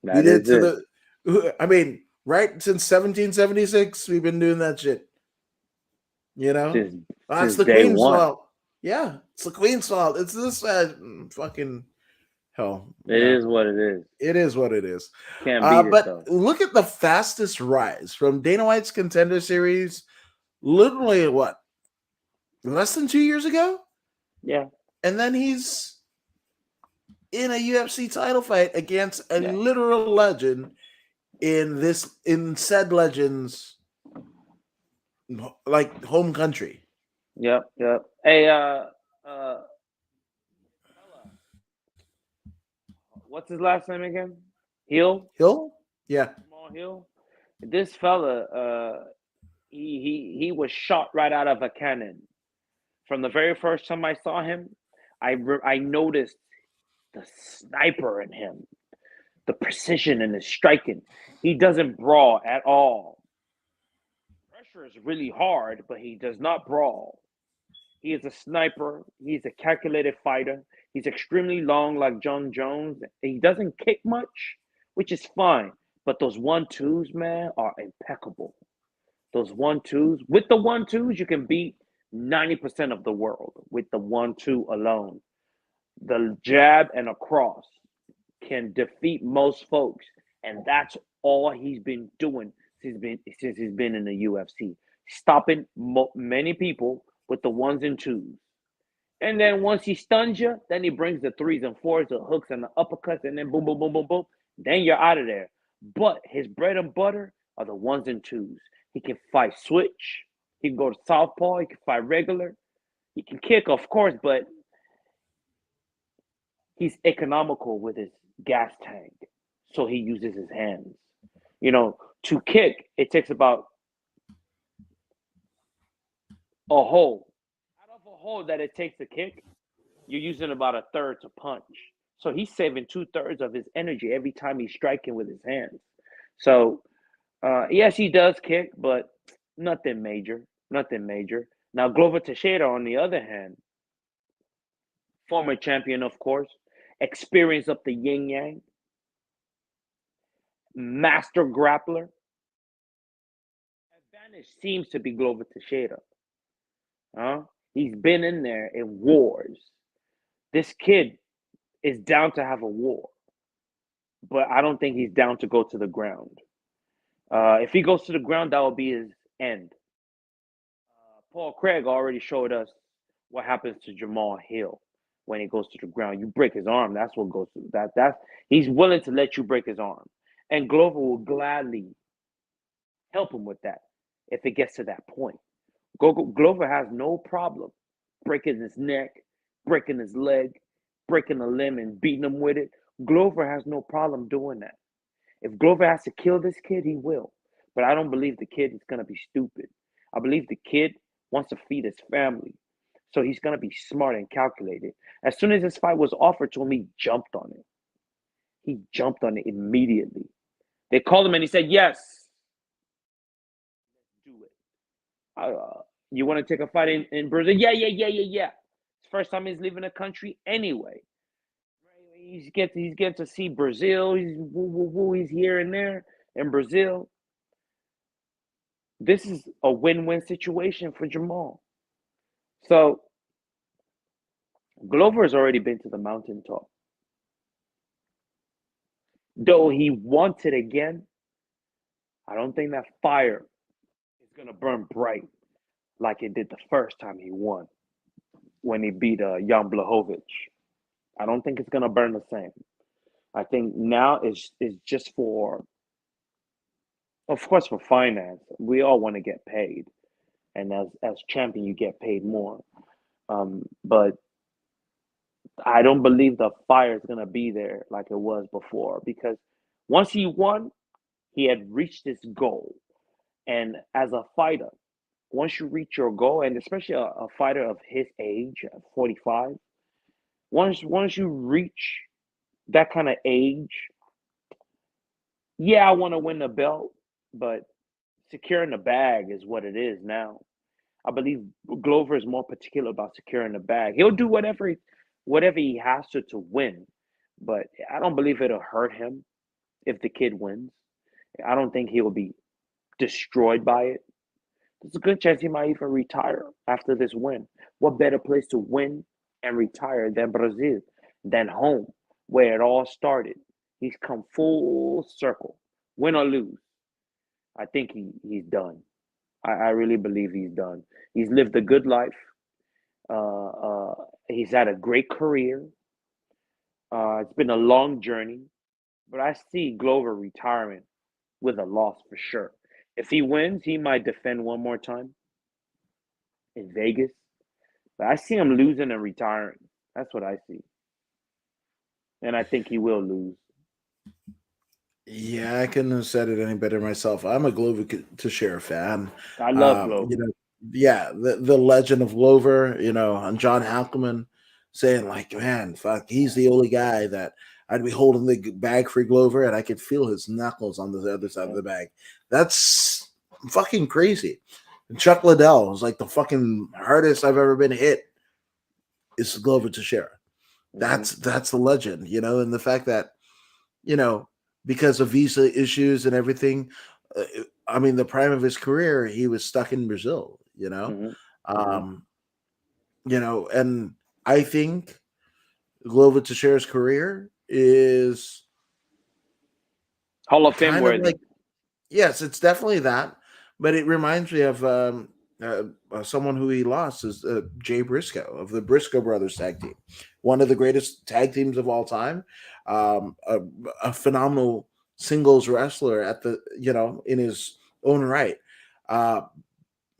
We did is to the, I mean, right since 1776, we've been doing that shit. You know, that's the day Queen's one. fault. Yeah, it's the Queen's fault. It's this fucking hell. It is what it is. It is what it is. Can't beat But it though. look at the fastest rise from Dana White's Contender Series. Literally, what, less than 2 years ago? Yeah. And then he's in a UFC title fight against a literal legend in said legend's like home country. Yep. Hey, what's his last name again? Hill? Yeah. Small Hill. This fella, he was shot right out of a cannon. From the very first time I saw him, I noticed the sniper in him, the precision in his striking. He doesn't brawl at all. Pressure is really hard, but he does not brawl. He is a sniper. He's a calculated fighter. He's extremely long, like John Jones. He doesn't kick much, which is fine. But those 1-2s, man, are impeccable. Those 1-2s. With the 1-2s, you can beat 90% of the world with the 1-2 alone. The jab and a cross can defeat most folks, and that's all he's been doing since he's been in the UFC, stopping many people with the 1s and 2s. And then once he stuns you, then he brings the 3s and 4s, the hooks and the uppercuts, and then boom, boom, boom, boom, boom. Then you're out of there. But his bread and butter are the 1s and 2s. He can fight switch. He can go to southpaw. He can fight regular. He can kick, of course, but he's economical with his gas tank. So he uses his hands. To kick, it takes about a hole. Out of a hole that it takes to kick, you're using about a third to punch. So he's saving 2/3 of his energy every time he's striking with his hands. So, yes, he does kick, but nothing major. Nothing major. Now, Glover Teixeira, on the other hand, former champion, of course, experience up the yin yang, master grappler. Advantage seems to be Glover Teixeira. He's been in there in wars. This kid is down to have a war, but I don't think he's down to go to the ground. If he goes to the ground, that will be his end. Paul Craig already showed us what happens to Jamal Hill when he goes to the ground. You break his arm. That's what goes through. That's he's willing to let you break his arm, and Glover will gladly help him with that if it gets to that point. Glover has no problem breaking his neck, breaking his leg, breaking a limb, and beating him with it. Glover has no problem doing that. If Glover has to kill this kid, he will. But I don't believe the kid is going to be stupid. I believe the kid wants to feed his family. So he's going to be smart and calculated. As soon as this fight was offered to him, he jumped on it. He jumped on it immediately. They called him and he said, yes, do it. You want to take a fight in Brazil? Yeah. It's first time he's leaving the country anyway. He's getting to see Brazil. He's here and there in Brazil. This is a win-win situation for Jamal. So Glover has already been to the mountaintop. Though he wants it again, I don't think that fire is gonna burn bright like it did the first time he won when he beat Jan Blachowicz. I don't think it's gonna burn the same. I think now is just for, of course, for finance. We all want to get paid, and as champion, you get paid more. But I don't believe the fire is gonna be there like it was before, because once he won, he had reached his goal. And as a fighter, once you reach your goal, and especially a fighter of his age, 45, once you reach that kind of age, yeah, I want to win the belt, but securing the bag is what it is now. I believe Glover is more particular about securing the bag. He'll do whatever he has to win, but I don't believe it'll hurt him if the kid wins. I don't think he will be destroyed by it. There's a good chance he might even retire after this win. What better place to win and retire than Brazil, than home, where it all started? He's come full circle, win or lose. I think he's done. I really believe he's done. He's lived a good life. He's had a great career. It's been a long journey, but I see Glover retiring with a loss for sure. If he wins, he might defend one more time in Vegas. But I see him losing and retiring. That's what I see. And I think he will lose. Yeah, I couldn't have said it any better myself. I'm a Glover Teixeira fan. I love Glover. Yeah, the legend of Glover, and John Hackleman saying like, man, fuck, he's the only guy that I'd be holding the bag for Glover and I could feel his knuckles on the other side of the bag. That's fucking crazy. And Chuck Liddell was like the fucking hardest I've ever been hit is Glover Teixeira. That's the legend, and the fact that, because of visa issues and everything, I mean, the prime of his career, he was stuck in Brazil, and I think Glover Teixeira's career is Hall of Fame worthy. Yes, it's definitely that, but it reminds me of someone who he lost is Jay Briscoe of the Briscoe Brothers tag team, one of the greatest tag teams of all time, a phenomenal singles wrestler at the in his own right, a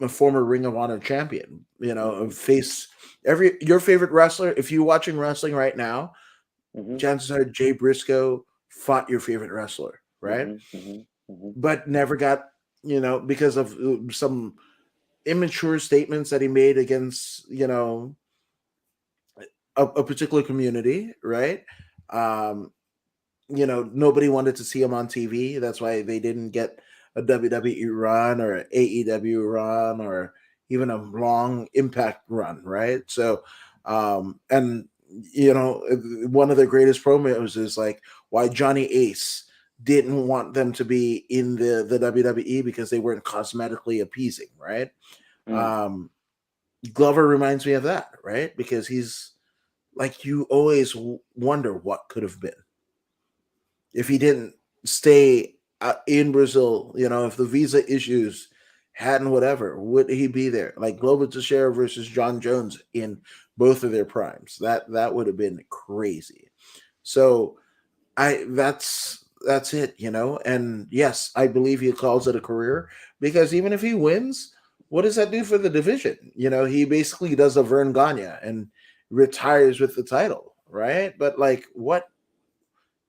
former Ring of Honor champion. Face your favorite wrestler. If you're watching wrestling right now, chances are Jay Briscoe fought your favorite wrestler, right? But never got, because of some immature statements that he made against, a particular community, right? Nobody wanted to see him on TV. That's why they didn't get a WWE run or an AEW run or even a long Impact run, right? So, and one of the greatest promos is like why Johnny Ace didn't want them to be in the WWE because they weren't cosmetically appeasing, right? Glover reminds me of that, right? Because he's like, you always wonder what could have been if he didn't stay in Brazil. If the visa issues hadn't whatever, would he be there? Like Glover Teixeira versus John Jones in both of their primes. That would have been crazy. So that's it, and yes, I believe he calls it a career because even if he wins, what does that do for the division? He basically does a Vern Gagne and retires with the title, right? But like what,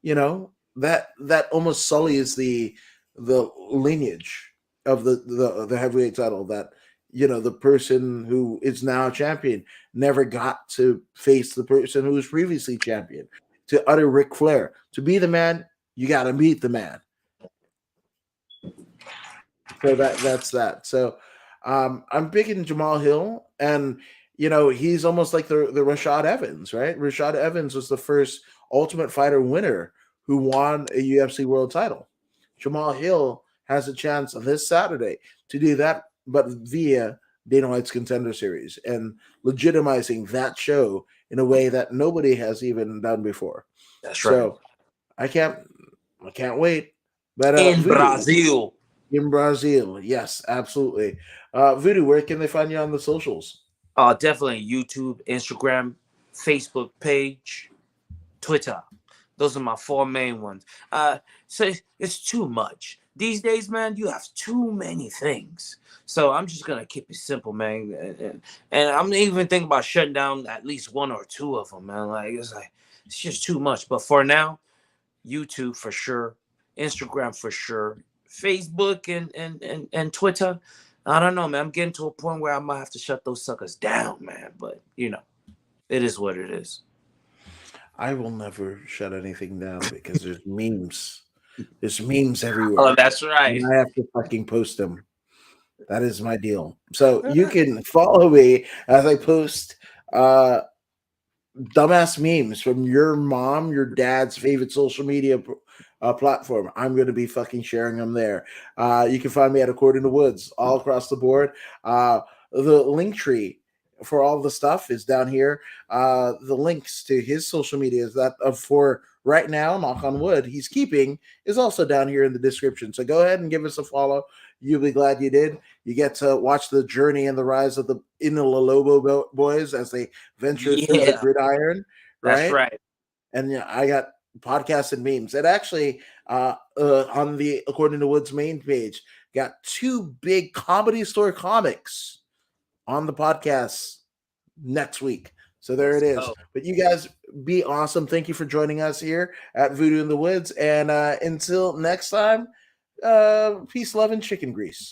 that almost sullies the lineage of the heavyweight title, that the person who is now champion never got to face the person who was previously champion. To utter Ric Flair, to be the man, you got to meet the man. So that's that. So I'm big in Jamal Hill, and he's almost like the Rashad Evans, right? Rashad Evans was the first Ultimate Fighter winner who won a UFC world title. Jamal Hill has a chance this Saturday to do that, but via Dana White's Contender Series and legitimizing that show in a way that nobody has even done before. That's right. So I can't wait. But In Voodoo Brazil. in Brazil, yes, absolutely. Voodoo, where can they find you on the socials? Definitely YouTube, Instagram, Facebook page, Twitter. Those are my 4 main ones. So it's too much. These days, man, you have too many things. So I'm just gonna keep it simple, man. And I'm even thinking about shutting down at least 1 or 2 of them, man. It's just too much. But for now, YouTube for sure, Instagram for sure, Facebook and Twitter. I don't know, man. I'm getting to a point where I might have to shut those suckers down, man. But it is what it is. I will never shut anything down because there's memes. There's memes everywhere. Oh, that's right. And I have to fucking post them. That is my deal. So you can follow me as I post dumbass memes from your mom, your dad's favorite social media platform. I'm going to be fucking sharing them there. You can find me at According to Woods all across the board. The link tree for all the stuff is down here. The links to his social media is that for right now, knock on wood, he's keeping is also down here in the description. So go ahead and give us a follow. You'll be glad you did. You get to watch the journey and the rise of the Lobo boys as they venture through the gridiron. Right? That's right. And I got podcasts and memes. And actually, on the According to Woods main page, got 2 big Comedy Store comics on the podcast next week. So there it is. But you guys be awesome. Thank you for joining us here at Voodoo in the Woods. And until next time, peace, love, and chicken grease.